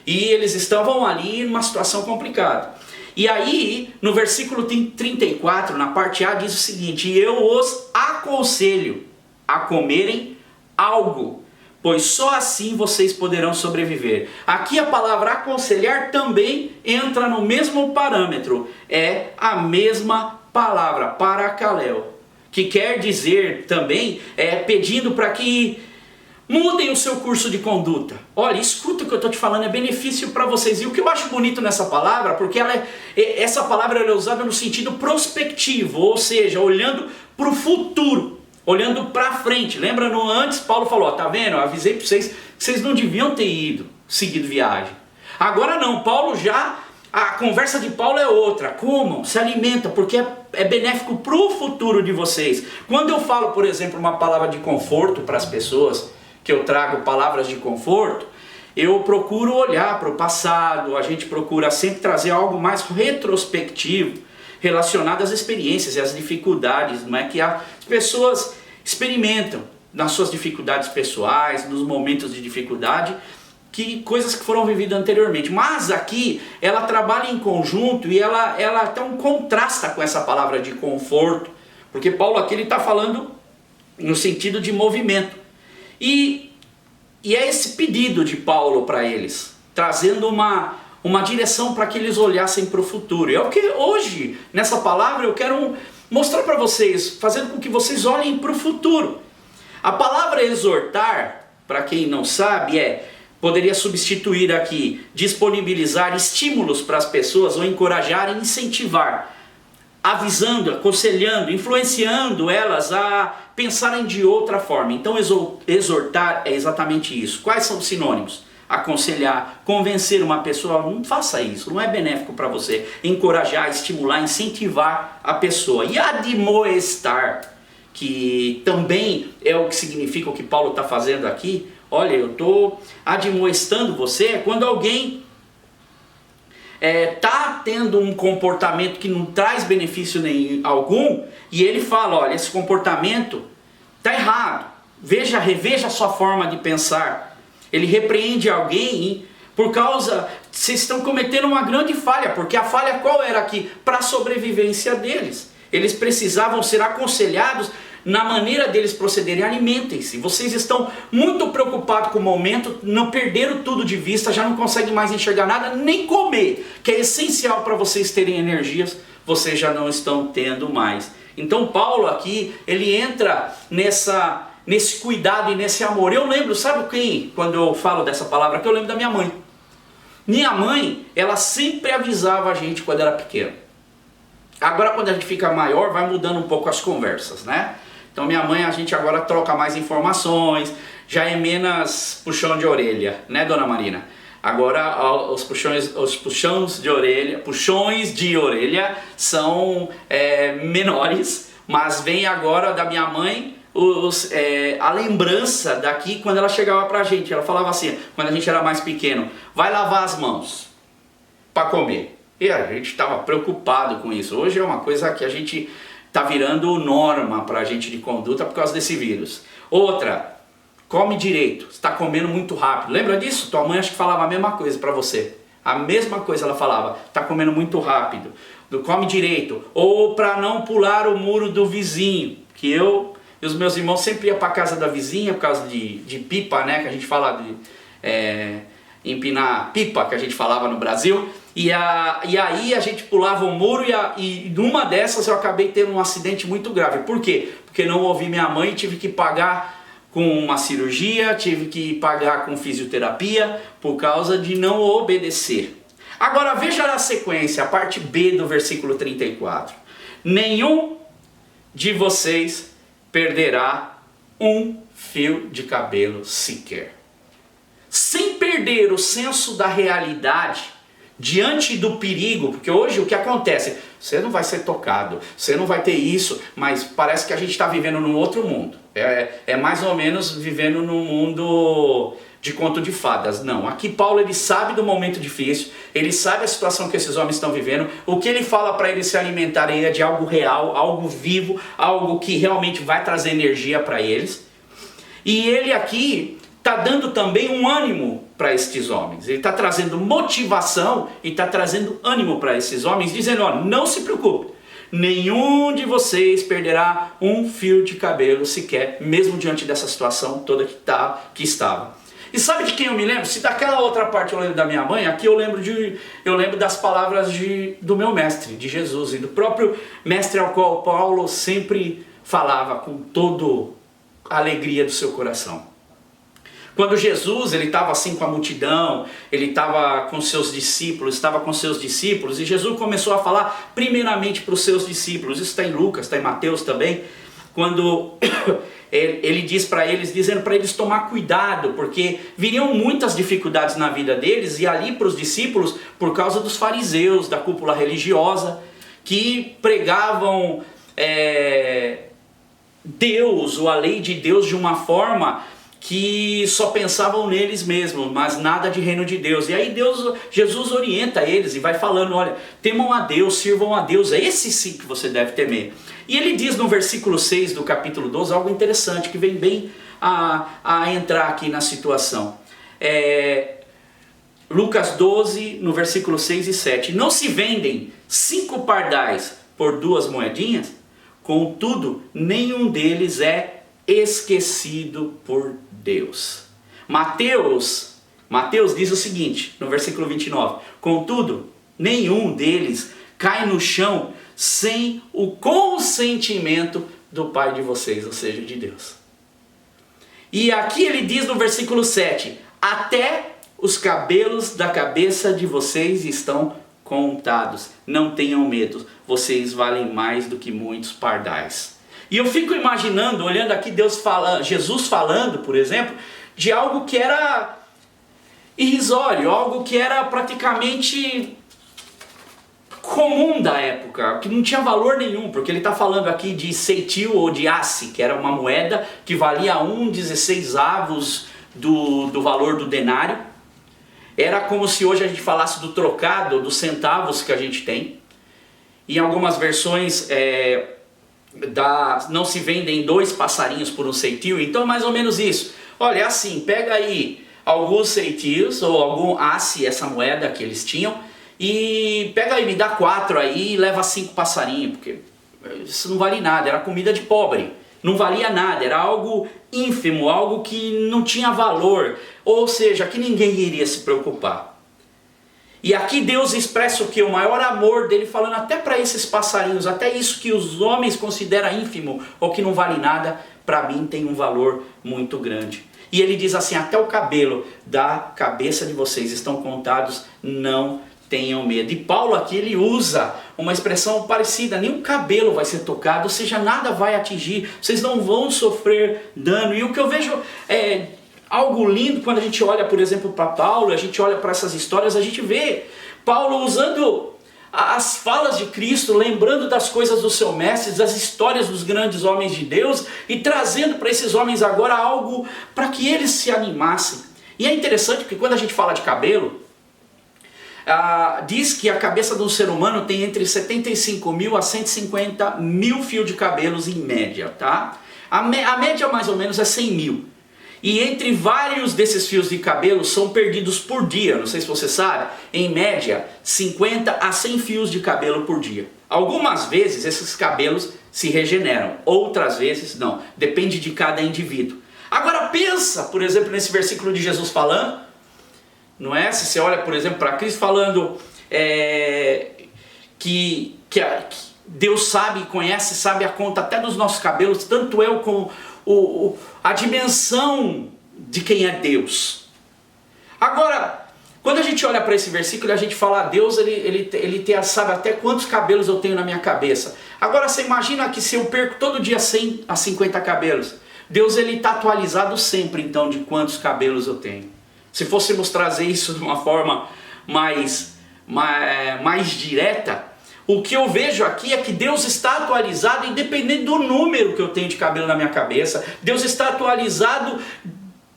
e eles estavam ali numa situação complicada. E aí no versículo 34, na parte A, diz o seguinte: e eu os aconselho a comerem algo, pois só assim vocês poderão sobreviver. Aqui a palavra aconselhar também entra no mesmo parâmetro. É a mesma palavra, parakaleo, que quer dizer também, pedindo para que mudem o seu curso de conduta. Olha, escuta o que eu estou te falando, é benefício para vocês. E o que eu acho bonito nessa palavra, porque essa palavra é usada no sentido prospectivo, ou seja, olhando para o futuro, olhando para frente. Lembra, antes Paulo falou: tá vendo, eu avisei para vocês que vocês não deviam ter seguido viagem. Agora não, a conversa de Paulo é outra. Comam, se alimentam, porque é benéfico para o futuro de vocês. Quando eu falo, por exemplo, uma palavra de conforto para as pessoas, que eu trago palavras de conforto, eu procuro olhar para o passado, a gente procura sempre trazer algo mais retrospectivo, relacionado às experiências e às dificuldades, não é, que as pessoas experimentam nas suas dificuldades pessoais, nos momentos de dificuldade, coisas que foram vividas anteriormente. Mas aqui ela trabalha em conjunto e ela então contrasta com essa palavra de conforto, porque Paulo aqui está falando no sentido de movimento. E é esse pedido de Paulo para eles, trazendo uma direção para que eles olhassem para o futuro. E é o que hoje, nessa palavra, eu quero mostrar para vocês, fazendo com que vocês olhem para o futuro. A palavra exortar, para quem não sabe, poderia substituir aqui, disponibilizar estímulos para as pessoas, ou encorajar e incentivar, avisando, aconselhando, influenciando elas a pensarem de outra forma. Então exortar é exatamente isso. Quais são os sinônimos? Aconselhar, convencer uma pessoa: não faça isso, não é benéfico para você. Encorajar, estimular, incentivar a pessoa. E admoestar, que também é o que significa o que Paulo está fazendo aqui. Olha, eu estou admoestando você, é quando alguém tá tendo um comportamento que não traz benefício algum, e ele fala, olha, esse comportamento tá errado, reveja a sua forma de pensar. Ele repreende alguém por causa, vocês estão cometendo uma grande falha, porque a falha qual era aqui? Para a sobrevivência deles. Eles precisavam ser aconselhados na maneira deles procederem. Alimentem-se. Vocês estão muito preocupados com o momento, não perderam tudo de vista, já não conseguem mais enxergar nada, nem comer, que é essencial para vocês terem energias, vocês já não estão tendo mais. Então Paulo aqui, ele entra nesse cuidado e nesse amor. Eu lembro, sabe quem? Quando eu falo dessa palavra aqui, eu lembro da minha mãe. Minha mãe, ela sempre avisava a gente quando era pequeno. Agora quando a gente fica maior, vai mudando um pouco as conversas, né? Então minha mãe, a gente agora troca mais informações, já é menos puxão de orelha, né, dona Marina? Agora os puxões de orelha são menores, mas vem agora da minha mãe a lembrança daqui quando ela chegava pra gente. Ela falava assim, quando a gente era mais pequeno, vai lavar as mãos para comer. E a gente estava preocupado com isso. Hoje é uma coisa que a gente está virando norma para a gente de conduta por causa desse vírus. Outra, come direito, está comendo muito rápido. Lembra disso? Tua mãe acho que falava a mesma coisa para você. A mesma coisa ela falava, está comendo muito rápido. Come direito. Ou para não pular o muro do vizinho, que eu e os meus irmãos sempre iam para a casa da vizinha por causa de pipa, né? Que a gente fala de empinar pipa, que a gente falava no Brasil. E aí a gente pulava o muro e numa dessas eu acabei tendo um acidente muito grave. Por quê? Porque não ouvi minha mãe e tive que pagar com uma cirurgia, tive que pagar com fisioterapia por causa de não obedecer. Agora veja a sequência, a parte B do versículo 34. Nenhum de vocês perderá um fio de cabelo sequer. Sem perder o senso da realidade, diante do perigo, porque hoje o que acontece? Você não vai ser tocado, você não vai ter isso, mas parece que a gente está vivendo num outro mundo. É mais ou menos vivendo num mundo de conto de fadas. Não, aqui Paulo ele sabe do momento difícil, ele sabe a situação que esses homens estão vivendo, o que ele fala para eles se alimentarem é de algo real, algo vivo, algo que realmente vai trazer energia para eles. E ele aqui está dando também um ânimo para estes homens. Ele está trazendo motivação e está trazendo ânimo para esses homens, dizendo, ó, não se preocupe, nenhum de vocês perderá um fio de cabelo sequer, mesmo diante dessa situação toda que estava. E sabe de quem eu me lembro? Se daquela outra parte eu lembro da minha mãe, aqui eu lembro das palavras do meu mestre, de Jesus, e do próprio mestre ao qual Paulo sempre falava com toda a alegria do seu coração. Quando Jesus ele estava assim com a multidão, ele estava com seus discípulos, e Jesus começou a falar primeiramente para os seus discípulos. Isso está em Lucas, está em Mateus também, quando ele diz para eles, dizendo para eles tomar cuidado, porque viriam muitas dificuldades na vida deles, e ali para os discípulos, por causa dos fariseus, da cúpula religiosa, que pregavam Deus, ou a lei de Deus de uma forma que só pensavam neles mesmos, mas nada de reino de Deus. E aí Jesus orienta eles e vai falando, olha, temam a Deus, sirvam a Deus, é esse sim que você deve temer. E ele diz no versículo 6 do capítulo 12 algo interessante, que vem bem a entrar aqui na situação. Lucas 12, no versículo 6 e 7. Não se vendem 5 pardais por 2 moedinhas? Contudo, nenhum deles é esquecido por Deus. Mateus diz o seguinte, no versículo 29. Contudo, nenhum deles cai no chão sem o consentimento do Pai de vocês, ou seja, de Deus. E aqui ele diz no versículo 7, até os cabelos da cabeça de vocês estão contados. Não tenham medo, vocês valem mais do que muitos pardais. E eu fico imaginando, olhando aqui Jesus falando, por exemplo, de algo que era irrisório, algo que era praticamente comum da época, que não tinha valor nenhum, porque ele está falando aqui de ceitil ou de asse, que era uma moeda que valia 1/16 do valor do denário. Era como se hoje a gente falasse do trocado, dos centavos que a gente tem. Em algumas versões não se vendem 2 passarinhos por um ceitil, então é mais ou menos isso. Olha, é assim, pega aí alguns ceitios ou algum asse, essa moeda que eles tinham, e pega aí, me dá 4 aí e leva 5 passarinhos, porque isso não vale nada, era comida de pobre, não valia nada, era algo ínfimo, algo que não tinha valor, ou seja, que ninguém iria se preocupar. E aqui Deus expressa o que? O maior amor dele, falando até para esses passarinhos, até isso que os homens consideram ínfimo ou que não vale nada, para mim tem um valor muito grande. E ele diz assim, até o cabelo da cabeça de vocês estão contados, não tenham medo. E Paulo aqui ele usa uma expressão parecida, nenhum cabelo vai ser tocado, ou seja, nada vai atingir, vocês não vão sofrer dano. E o que eu vejo é algo lindo quando a gente olha, por exemplo, para Paulo, a gente olha para essas histórias, a gente vê Paulo usando as falas de Cristo, lembrando das coisas do seu mestre, das histórias dos grandes homens de Deus e trazendo para esses homens agora algo para que eles se animassem. E é interessante porque quando a gente fala de cabelo, diz que a cabeça de um ser humano tem entre 75 mil a 150 mil fios de cabelos em média, tá? A média mais ou menos é 100 mil. E entre vários desses fios de cabelo são perdidos por dia, não sei se você sabe, em média 50 a 100 fios de cabelo por dia. Algumas vezes esses cabelos se regeneram, outras vezes não, depende de cada indivíduo. Agora pensa, por exemplo, nesse versículo de Jesus falando, não é? Se você olha, por exemplo, para Cristo falando que Deus sabe, conhece, sabe a conta até dos nossos cabelos, tanto eu como a dimensão de quem é Deus. Agora, quando a gente olha para esse versículo, a gente fala, Deus ele sabe até quantos cabelos eu tenho na minha cabeça. Agora você imagina que se eu perco todo dia 100 a 50 cabelos, Deus ele está atualizado sempre então de quantos cabelos eu tenho. Se fôssemos trazer isso de uma forma mais direta, o que eu vejo aqui é que Deus está atualizado independente do número que eu tenho de cabelo na minha cabeça. Deus está atualizado,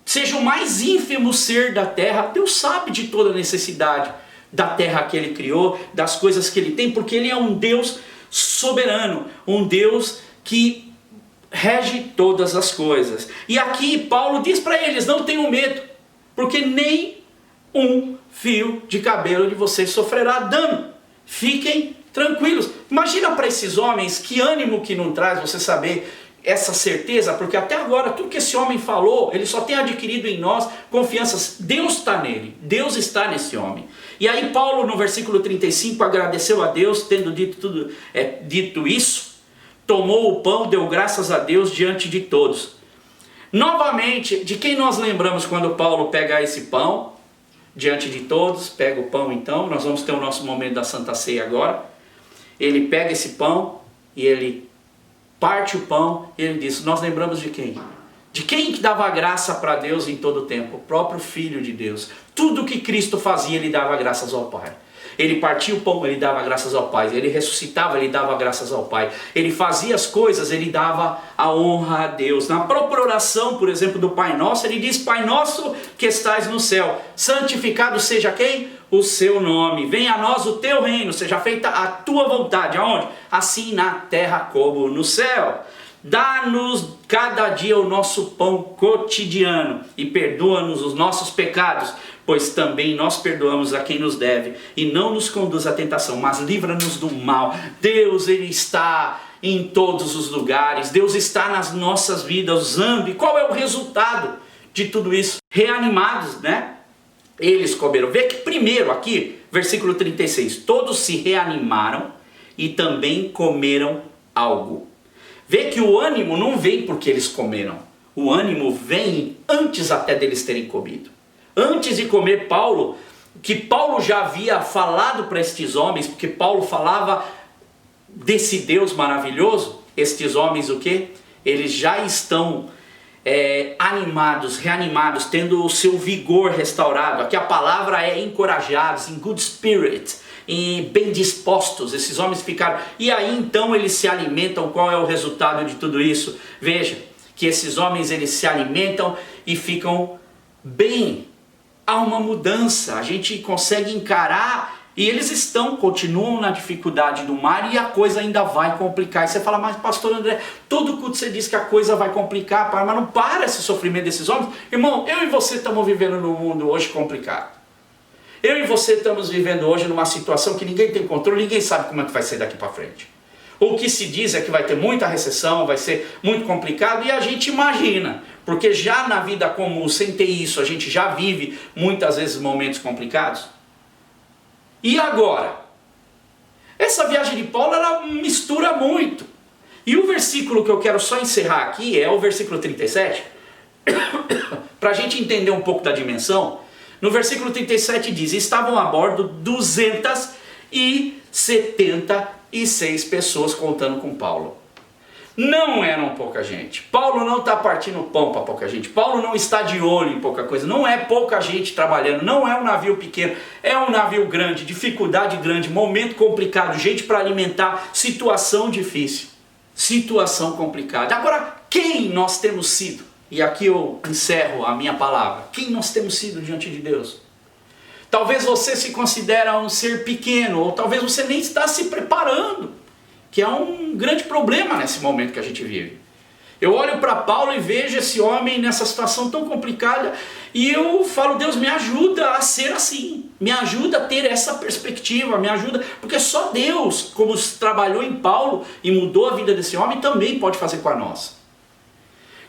seja o mais ínfimo ser da terra. Deus sabe de toda a necessidade da terra que Ele criou, das coisas que Ele tem, porque Ele é um Deus soberano, um Deus que rege todas as coisas. E aqui Paulo diz para eles, não tenham medo, porque nem um fio de cabelo de vocês sofrerá dano. Fiquem tranquilos. Imagina para esses homens que ânimo que não traz você saber essa certeza, porque até agora tudo que esse homem falou, ele só tem adquirido em nós confiança. Deus está nele, Deus está nesse homem. E aí Paulo no versículo 35 agradeceu a Deus, tendo dito isso, tomou o pão, deu graças a Deus diante de todos. Novamente, de quem nós lembramos quando Paulo pega esse pão diante de todos? Pega o pão então, nós vamos ter o nosso momento da Santa Ceia agora. Ele pega esse pão e ele parte o pão e ele diz, nós lembramos de quem? De quem que dava graça para Deus em todo o tempo? O próprio Filho de Deus. Tudo que Cristo fazia, ele dava graças ao Pai. Ele partia o pão, ele dava graças ao Pai. Ele ressuscitava, ele dava graças ao Pai. Ele fazia as coisas, ele dava a honra a Deus. Na própria oração, por exemplo, do Pai Nosso, ele diz, Pai Nosso que estais no céu, santificado seja quem? O seu nome. Venha a nós o teu reino, seja feita a tua vontade. Aonde? Assim na terra como no céu. Dá-nos cada dia o nosso pão cotidiano e perdoa-nos os nossos pecados, pois também nós perdoamos a quem nos deve, e não nos conduz à tentação, mas livra-nos do mal. Deus, ele está em todos os lugares, Deus está nas nossas vidas usando. E qual é o resultado de tudo isso? Reanimados, né? Eles comeram. Vê que primeiro aqui, versículo 36, todos se reanimaram e também comeram algo. Vê que o ânimo não vem porque eles comeram. O ânimo vem antes até deles terem comido. Antes de comer, que Paulo já havia falado para estes homens, porque Paulo falava desse Deus maravilhoso, estes homens o quê? Eles já estão animados, reanimados, tendo o seu vigor restaurado. Aqui a palavra é encorajados, in good spirit, e bem dispostos. Esses homens ficaram, e aí então eles se alimentam. Qual é o resultado de tudo isso? Veja, que esses homens eles se alimentam e ficam bem há uma mudança, a gente consegue encarar. E eles continuam na dificuldade do mar e a coisa ainda vai complicar. E você fala, mas pastor André, todo culto você diz que a coisa vai complicar, mas não para esse sofrimento desses homens. Irmão, eu e você estamos vivendo num mundo hoje complicado. Eu e você estamos vivendo hoje numa situação que ninguém tem controle, ninguém sabe como é que vai ser daqui para frente. O que se diz é que vai ter muita recessão, vai ser muito complicado e a gente imagina. Porque já na vida comum, sem ter isso, a gente já vive muitas vezes momentos complicados. E agora? Essa viagem de Paulo, ela mistura muito. E o versículo que eu quero só encerrar aqui é o versículo 37. Para a gente entender um pouco da dimensão. No versículo 37 diz, estavam a bordo 276 pessoas contando com Paulo. Não eram pouca gente. Paulo não está partindo pão para pouca gente. Paulo não está de olho em pouca coisa. Não é pouca gente trabalhando. Não é um navio pequeno. É um navio grande. Dificuldade grande. Momento complicado. Gente para alimentar. Situação difícil. Situação complicada. Agora, quem nós temos sido? E aqui eu encerro a minha palavra. Quem nós temos sido diante de Deus? Talvez você se considere um ser pequeno. Ou talvez você nem está se preparando. Que é um grande problema nesse momento que a gente vive. Eu olho para Paulo e vejo esse homem nessa situação tão complicada e eu falo, Deus, me ajuda a ser assim, me ajuda a ter essa perspectiva, me ajuda, porque só Deus, como trabalhou em Paulo e mudou a vida desse homem, também pode fazer com a nossa.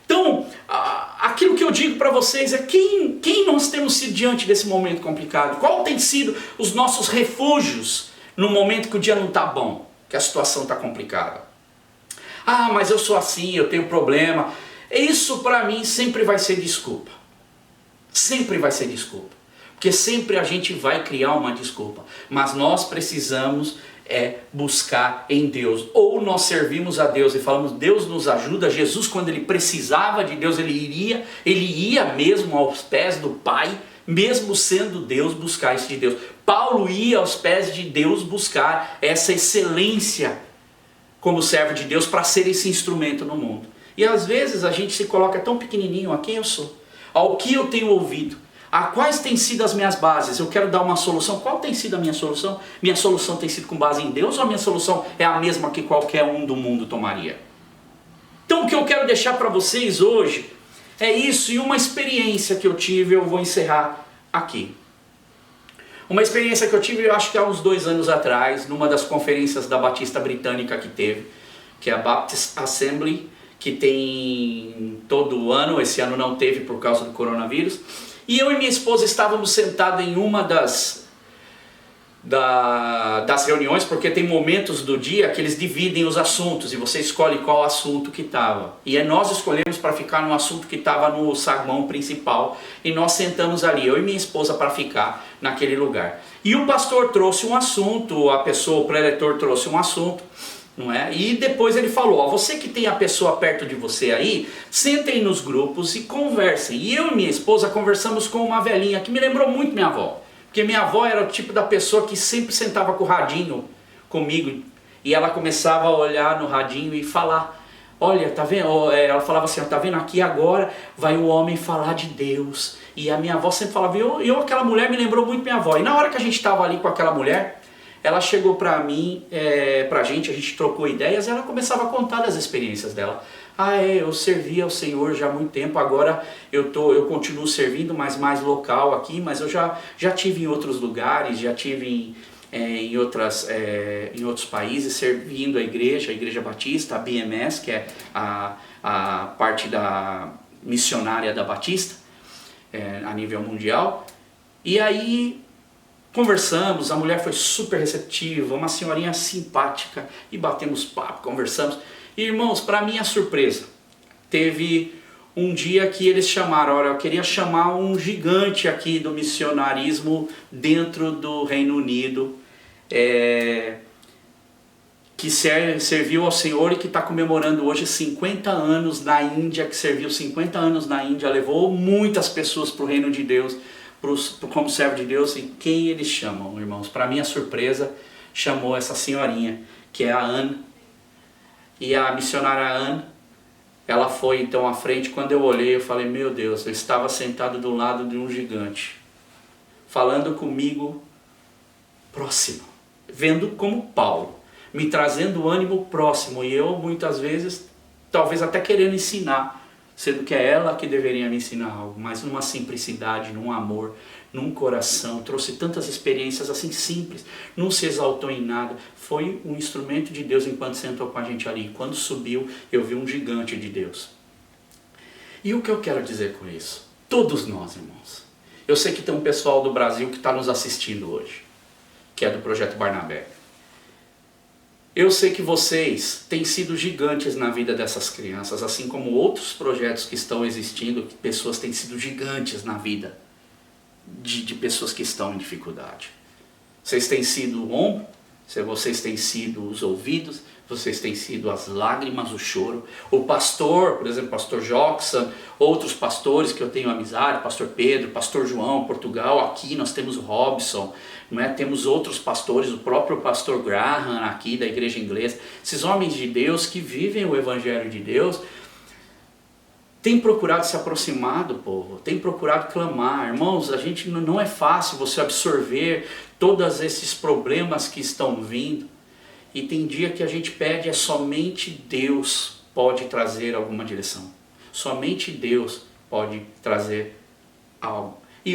Então, aquilo que eu digo para vocês é quem nós temos sido diante desse momento complicado? Qual tem sido os nossos refúgios no momento que o dia não está bom? Que a situação está complicada. Ah, mas eu sou assim, eu tenho problema. Isso para mim sempre vai ser desculpa. Sempre vai ser desculpa. Porque sempre a gente vai criar uma desculpa. Mas nós precisamos buscar em Deus. Ou nós servimos a Deus e falamos, Deus nos ajuda. Jesus, quando ele precisava de Deus, ele ia mesmo aos pés do Pai, mesmo sendo Deus, buscar isso de Deus. Paulo ia aos pés de Deus buscar essa excelência como servo de Deus para ser esse instrumento no mundo. E às vezes a gente se coloca tão pequenininho, a quem eu sou, ao que eu tenho ouvido, a quais têm sido as minhas bases. Eu quero dar uma solução. Qual tem sido a minha solução? Minha solução tem sido com base em Deus ou a minha solução é a mesma que qualquer um do mundo tomaria? Então o que eu quero deixar para vocês hoje é isso, e uma experiência que eu tive, eu vou encerrar aqui. Uma experiência que eu tive, eu acho que há uns 2 anos atrás, numa das conferências da Batista Britânica que teve, que é a Baptist Assembly, que tem todo ano, esse ano não teve por causa do coronavírus, e eu e minha esposa estávamos sentados em uma das reuniões, porque tem momentos do dia que eles dividem os assuntos, e você escolhe qual assunto que estava. E nós escolhemos para ficar no assunto que estava no saguão principal, e nós sentamos ali, eu e minha esposa, para ficar naquele lugar. E o pastor trouxe um assunto, o preletor trouxe um assunto, não é? E depois ele falou, ó, você que tem a pessoa perto de você aí, sentem nos grupos e conversem. E eu e minha esposa conversamos com uma velhinha que me lembrou muito minha avó. Porque minha avó era o tipo da pessoa que sempre sentava com o radinho comigo. E ela começava a olhar no radinho e falar, olha, tá vendo? Ela falava assim, tá vendo? Aqui agora vai o homem falar de Deus. E a minha avó sempre falava, aquela mulher me lembrou muito minha avó. E na hora que a gente estava ali com aquela mulher, ela chegou pra mim, a gente trocou ideias e ela começava a contar das experiências dela. Eu servi ao Senhor já há muito tempo, agora eu continuo servindo, mas mais local aqui, mas eu já tive em outros lugares, já tive em outros países, servindo a Igreja Batista, a BMS, que é a parte da missionária da Batista, a nível mundial. E aí conversamos, a mulher foi super receptiva, uma senhorinha simpática, e batemos papo, conversamos. E, irmãos, para minha surpresa, teve um dia que eles chamaram, olha, eu queria chamar um gigante aqui do missionarismo dentro do Reino Unido, que serviu ao Senhor e que está comemorando hoje 50 anos na Índia, que serviu 50 anos na Índia, levou muitas pessoas para o Reino de Deus, como servo de Deus. E quem eles chamam, irmãos? Para minha surpresa, chamou essa senhorinha, que é a Anne. E a missionária Anne, ela foi então à frente. Quando eu olhei, eu falei, meu Deus, eu estava sentado do lado de um gigante. falando comigo próximo, vendo como Paulo, me trazendo ânimo próximo, e eu muitas vezes, talvez até querendo ensinar, sendo que é ela que deveria me ensinar algo, mas numa simplicidade, num amor, num coração, trouxe tantas experiências assim simples, não se exaltou em nada, foi um instrumento de Deus enquanto sentou com a gente ali. Quando subiu, eu vi um gigante de Deus. E o que eu quero dizer com isso? Todos nós, irmãos. Eu sei que tem um pessoal do Brasil que está nos assistindo hoje, que é do Projeto Barnabé. Eu sei que vocês têm sido gigantes na vida dessas crianças, assim como outros projetos que estão existindo, que pessoas têm sido gigantes na vida de pessoas que estão em dificuldade. Vocês têm sido o ombro, vocês têm sido os ouvidos, vocês têm sido as lágrimas, o choro. O pastor, por exemplo, pastor Joxan, outros pastores que eu tenho amizade, pastor Pedro, pastor João, Portugal, aqui nós temos o Robson, não é? Temos outros pastores, o próprio pastor Graham aqui da igreja inglesa. Esses homens de Deus que vivem o evangelho de Deus, tem procurado se aproximar do povo, tem procurado clamar. Irmãos, a gente não é fácil você absorver todos esses problemas que estão vindo. E tem dia que a gente pede, é somente Deus pode trazer alguma direção. Somente Deus pode trazer algo. E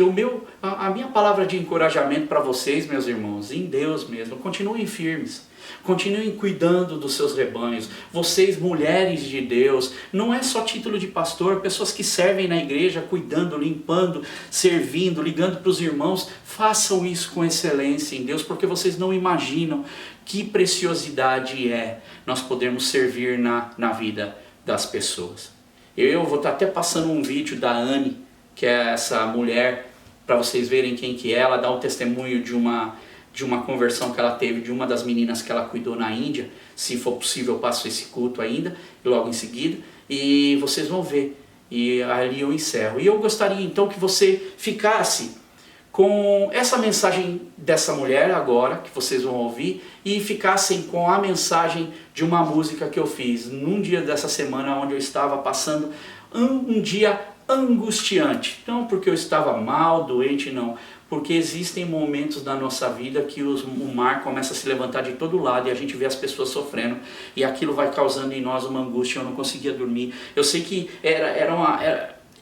a minha palavra de encorajamento para vocês, meus irmãos, em Deus mesmo, continuem firmes. Continuem cuidando dos seus rebanhos. Vocês, mulheres de Deus, não é só título de pastor, pessoas que servem na igreja, cuidando, limpando, servindo, ligando para os irmãos, façam isso com excelência em Deus, porque vocês não imaginam que preciosidade é nós podermos servir na vida das pessoas. Eu vou estar até passando um vídeo da Anne, que é essa mulher, para vocês verem quem que é. Ela dá um testemunho de uma conversão que ela teve, de uma das meninas que ela cuidou na Índia. Se for possível eu passo esse culto ainda, logo em seguida, e vocês vão ver, e ali eu encerro. E eu gostaria então que você ficasse com essa mensagem dessa mulher agora, que vocês vão ouvir, e ficassem com a mensagem de uma música que eu fiz num dia dessa semana, onde eu estava passando um dia angustiante. Não porque eu estava mal, doente, não. Porque existem momentos da nossa vida que o mar começa a se levantar de todo lado e a gente vê as pessoas sofrendo e aquilo vai causando em nós uma angústia. Eu não conseguia dormir. Eu sei que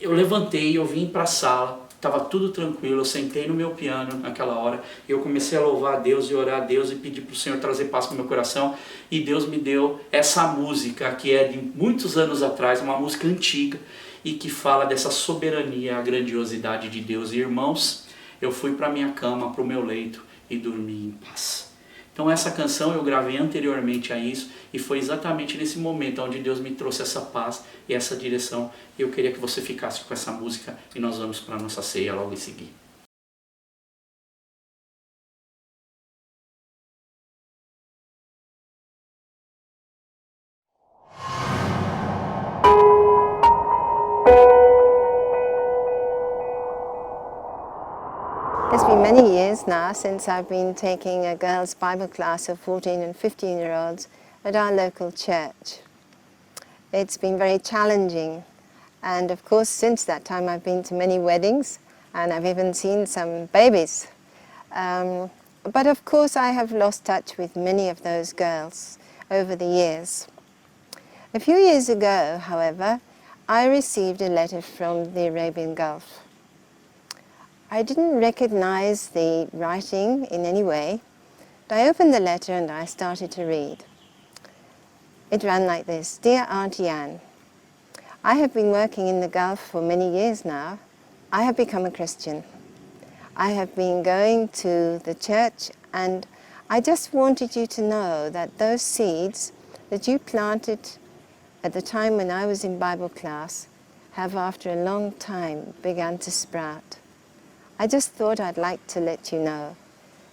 eu levantei, eu vim para a sala, estava tudo tranquilo, eu sentei no meu piano naquela hora e eu comecei a louvar a Deus e orar a Deus e pedir para o Senhor trazer paz para o meu coração, e Deus me deu essa música que é de muitos anos atrás, uma música antiga e que fala dessa soberania, a grandiosidade de Deus. E irmãos, eu fui para minha cama, para o meu leito e dormi em paz. Então essa canção eu gravei anteriormente a isso e foi exatamente nesse momento onde Deus me trouxe essa paz e essa direção. Eu queria que você ficasse com essa música e nós vamos para a nossa ceia logo em seguida. It's been many years now since I've been taking a girls' Bible class of 14 and 15-year-olds at our local church. It's been very challenging, and of course since that time I've been to many weddings and I've even seen some babies. But of course I have lost touch with many of those girls over the years. A few years ago, however, I received a letter from the Arabian Gulf. I didn't recognize the writing in any way, but I opened the letter and I started to read. It ran like this: Dear Auntie Anne, I have been working in the Gulf for many years now. I have become a Christian. I have been going to the church, and I just wanted you to know that those seeds that you planted at the time when I was in Bible class have after a long time begun to sprout. I just thought I'd like to let you know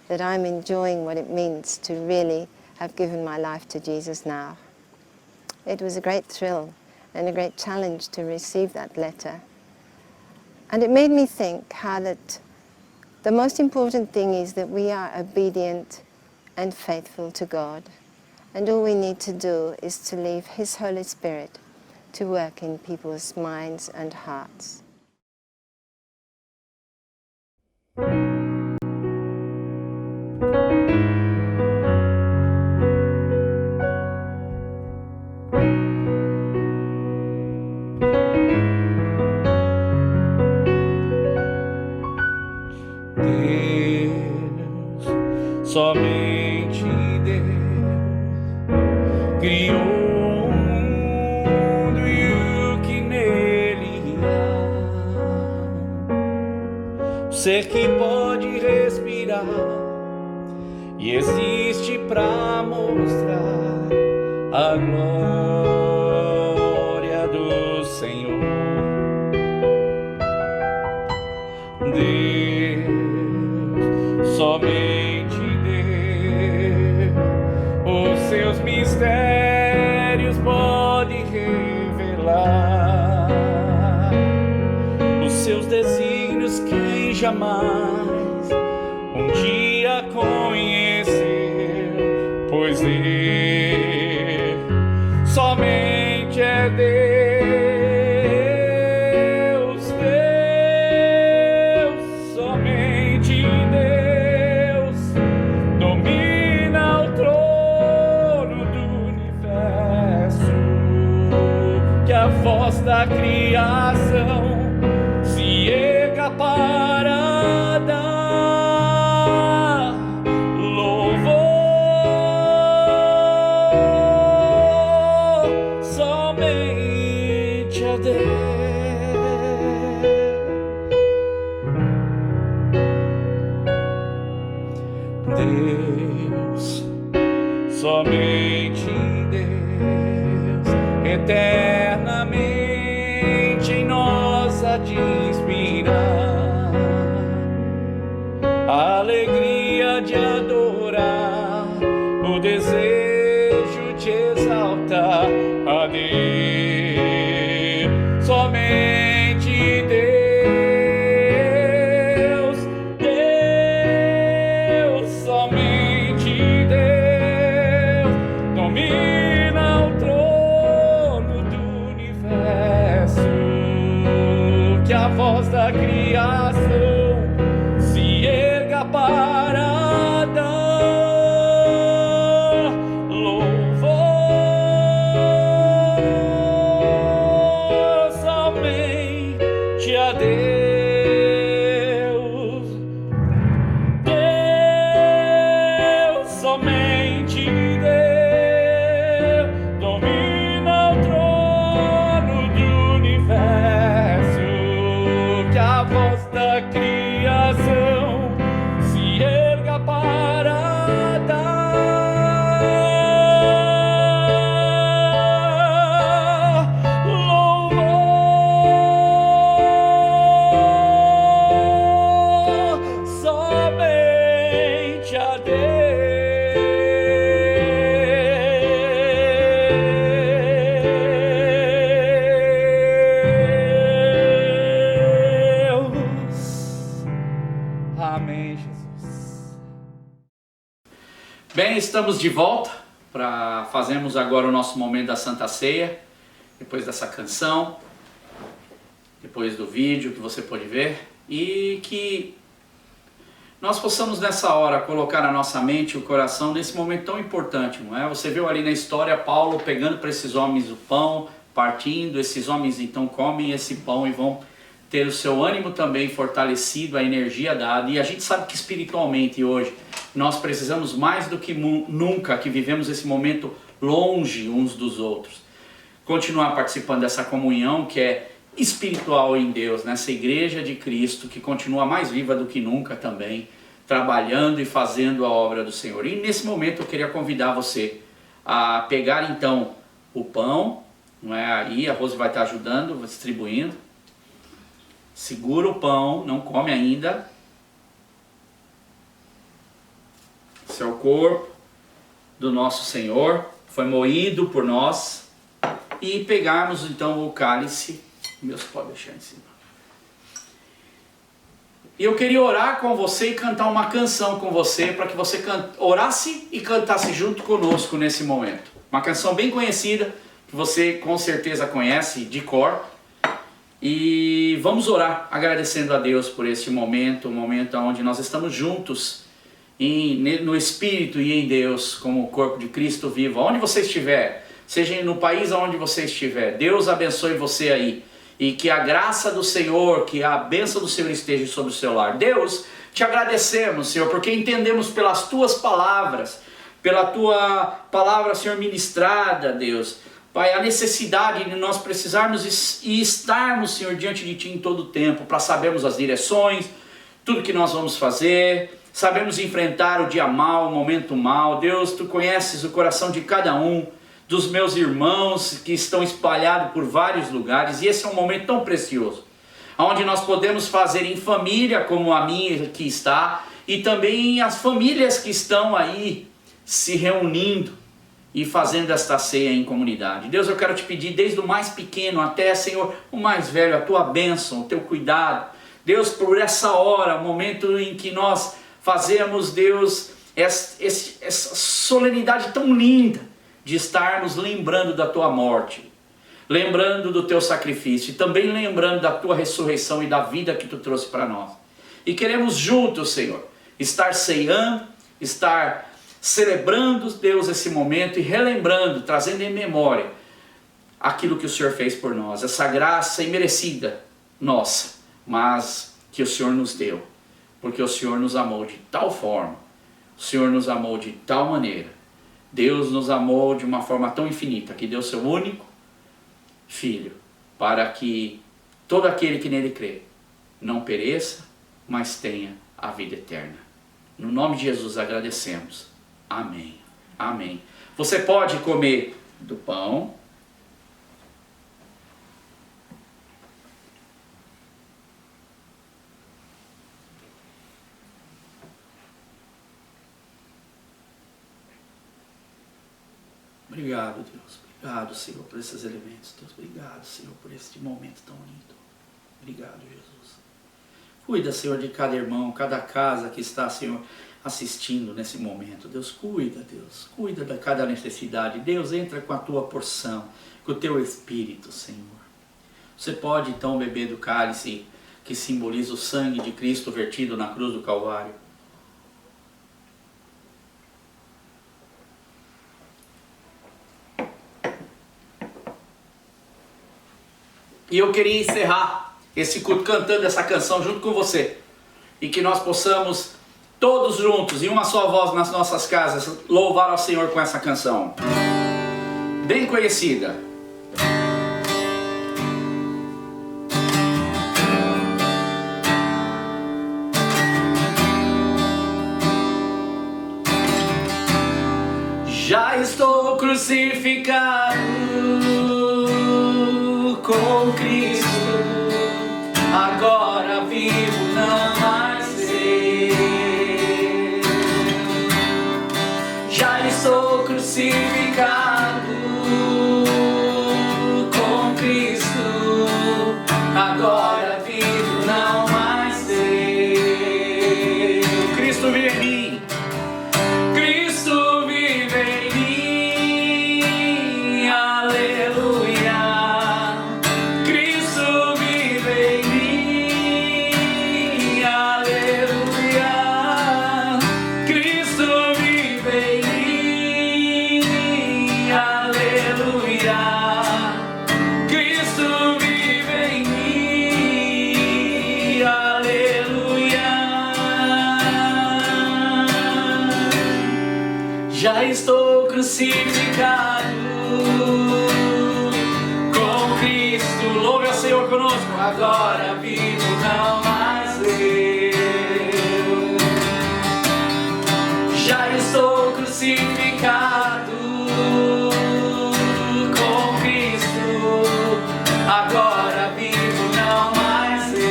that I'm enjoying what it means to really have given my life to Jesus now. It was a great thrill and a great challenge to receive that letter. And it made me think how that the most important thing is that we are obedient and faithful to God. And all we need to do is to leave His Holy Spirit to work in people's minds and hearts. ser que pode respirar e existe pra mostrar a glória do Senhor. Deus, somente Deus, os seus mistérios pode revelar, os seus desígnios quem jamais um dia conheceu, pois Ele somente é Deus, Deus, somente Deus domina o trono do universo, que a voz da criação se erga para dar louvor somente a Deus. Deus, somente Deus, eternamente em nós há de inspirar a alegria de adorar, o desejo de exaltar a Deus, somente Deus, Deus, somente Deus domina o trono do universo, que a voz da criação se erga para dar louvor somente a Deus, Deus, somente Deus domina o trono do universo, que a voz da criação se erga para dar louvor somente a Deus. Amém, Jesus. Bem, estamos de volta para fazermos agora o nosso momento da Santa Ceia, depois dessa canção, depois do vídeo que você pode ver, e que nós possamos nessa hora colocar na nossa mente e o coração nesse momento tão importante, não é? Você viu ali na história Paulo pegando para esses homens o pão, partindo, esses homens então comem esse pão e vão ter o seu ânimo também fortalecido, a energia dada, e a gente sabe que espiritualmente hoje nós precisamos mais do que nunca, que vivemos esse momento longe uns dos outros, continuar participando dessa comunhão que é espiritual em Deus, nessa igreja de Cristo que continua mais viva do que nunca também, trabalhando e fazendo a obra do Senhor. E nesse momento eu queria convidar você a pegar então o pão, não é? Aí a Rose vai estar ajudando, distribuindo. Segura o pão, não come ainda. Esse é o corpo do nosso Senhor, foi moído por nós. E pegarmos então o cálice. Meus pode deixar em cima. E eu queria orar com você e cantar uma canção com você, para que você orasse e cantasse junto conosco nesse momento. Uma canção bem conhecida, que você com certeza conhece de cor. E vamos orar agradecendo a Deus por este momento, um momento onde nós estamos juntos no Espírito e em Deus, como o corpo de Cristo vivo. Onde você estiver, seja no país onde você estiver, Deus abençoe você aí. E que a graça do Senhor, que a bênção do Senhor esteja sobre o seu lar. Deus, te agradecemos, Senhor, porque entendemos pelas tuas palavras, pela tua palavra, Senhor, ministrada, Deus. Pai, a necessidade de nós precisarmos e estarmos, Senhor, diante de Ti em todo o tempo, para sabermos as direções, tudo que nós vamos fazer. Sabemos enfrentar o dia mau, o momento mau. Deus, Tu conheces o coração de cada um dos meus irmãos que estão espalhados por vários lugares. E esse é um momento tão precioso, onde nós podemos fazer em família, como a minha que está, e também as famílias que estão aí se reunindo e fazendo esta ceia em comunidade. Deus, eu quero Te pedir, desde o mais pequeno até, Senhor, o mais velho, a Tua bênção, o Teu cuidado. Deus, por essa hora, o momento em que nós fazemos, Deus, essa solenidade tão linda de estarmos lembrando da Tua morte, lembrando do Teu sacrifício e também lembrando da Tua ressurreição e da vida que Tu trouxe para nós. E queremos juntos, Senhor, estar ceando, estar celebrando, Deus, esse momento e relembrando, trazendo em memória aquilo que o Senhor fez por nós, essa graça imerecida nossa, mas que o Senhor nos deu, porque o Senhor nos amou de tal forma, o Senhor nos amou de tal maneira, Deus nos amou de uma forma tão infinita, que deu seu único Filho, para que todo aquele que nele crê não pereça, mas tenha a vida eterna. No nome de Jesus agradecemos. Amém. Amém. Você pode comer do pão. Obrigado, Deus. Obrigado, Senhor, por esses elementos. Deus, obrigado, Senhor, por este momento tão lindo. Obrigado, Jesus. Cuida, Senhor, de cada irmão, cada casa que está, Senhor, assistindo nesse momento. Deus, cuida de cada necessidade. Deus, entra com a Tua porção, com o Teu Espírito, Senhor. Você pode, então, beber do cálice que simboliza o sangue de Cristo vertido na cruz do Calvário. E eu queria encerrar esse culto cantando essa canção junto com você. E que nós possamos, todos juntos, em uma só voz nas nossas casas, louvar ao Senhor com essa canção. Bem conhecida. Já estou crucificado com Cristo, agora vivo, não mais eu. Já estou crucificado com Cristo, agora vivo, não mais eu. Cristo vive em mim. Cristo vive em mim. Aleluia. Já estou crucificado com Cristo. Louve ao Senhor conosco. Agora vivo, não mais eu. Já estou crucificado com Cristo. Agora vivo, não mais eu.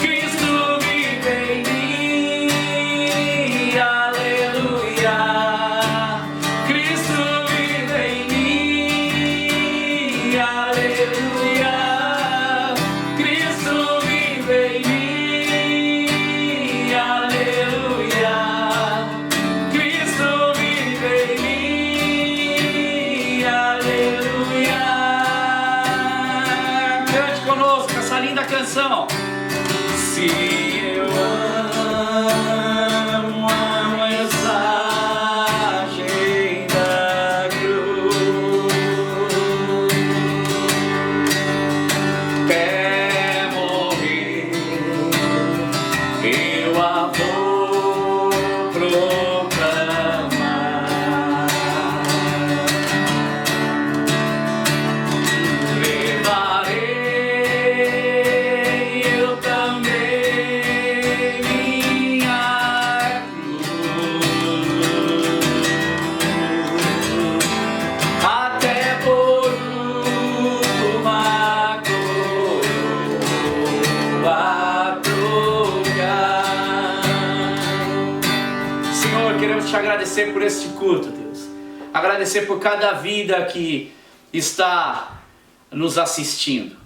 Cristo vive em mim. Se eu amo a mensagem da cruz, até morrer, eu a vou proclamar. Levarei agradecer por este culto, Deus. Agradecer por cada vida que está nos assistindo.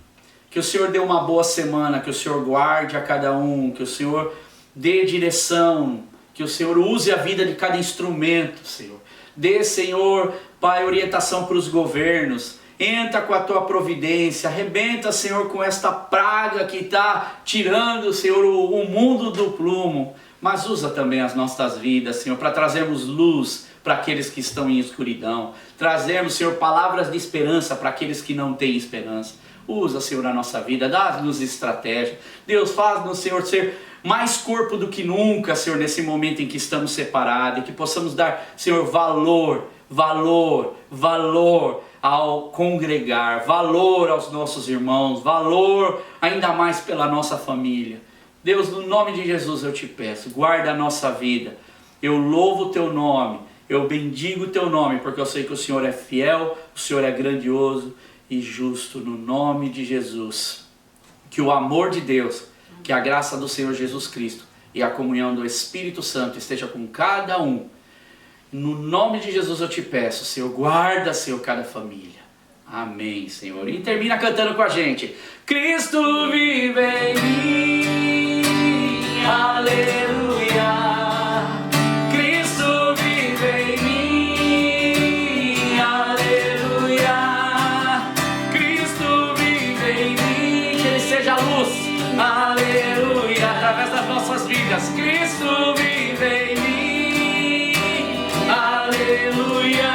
Que o Senhor dê uma boa semana, que o Senhor guarde a cada um, que o Senhor dê direção, que o Senhor use a vida de cada instrumento, Senhor. Dê, Senhor, Pai, orientação para os governos. Entra com a tua providência, arrebenta, Senhor, com esta praga que está tirando, Senhor, o mundo do plumo. Mas usa também as nossas vidas, Senhor, para trazermos luz para aqueles que estão em escuridão. Trazermos, Senhor, palavras de esperança para aqueles que não têm esperança. Usa, Senhor, a nossa vida, dá-nos estratégia. Deus, faz-nos, Senhor, ser mais corpo do que nunca, Senhor, nesse momento em que estamos separados. E que possamos dar, Senhor, valor ao congregar, valor aos nossos irmãos, valor ainda mais pela nossa família. Deus, no nome de Jesus eu te peço, guarda a nossa vida. Eu louvo o teu nome, eu bendigo o teu nome, porque eu sei que o Senhor é fiel, o Senhor é grandioso e justo, no nome de Jesus. Que o amor de Deus, que a graça do Senhor Jesus Cristo e a comunhão do Espírito Santo esteja com cada um. No nome de Jesus eu te peço, Senhor, guarda, Senhor, cada família. Amém, Senhor. E termina cantando com a gente. Cristo vive em mim, aleluia. Cristo vive em mim, aleluia. Cristo vive em mim, que Ele seja a luz, aleluia, através das nossas vidas. Cristo vive em mim. Aleluia.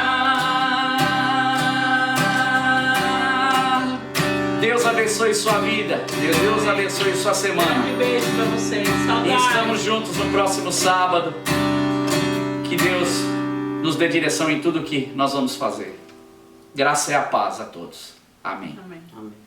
Deus abençoe sua vida. Deus abençoe sua semana. Um beijo pra vocês. E estamos juntos no próximo sábado. Que Deus nos dê direção em tudo que nós vamos fazer. Graça e a paz a todos. Amém. Amém. Amém.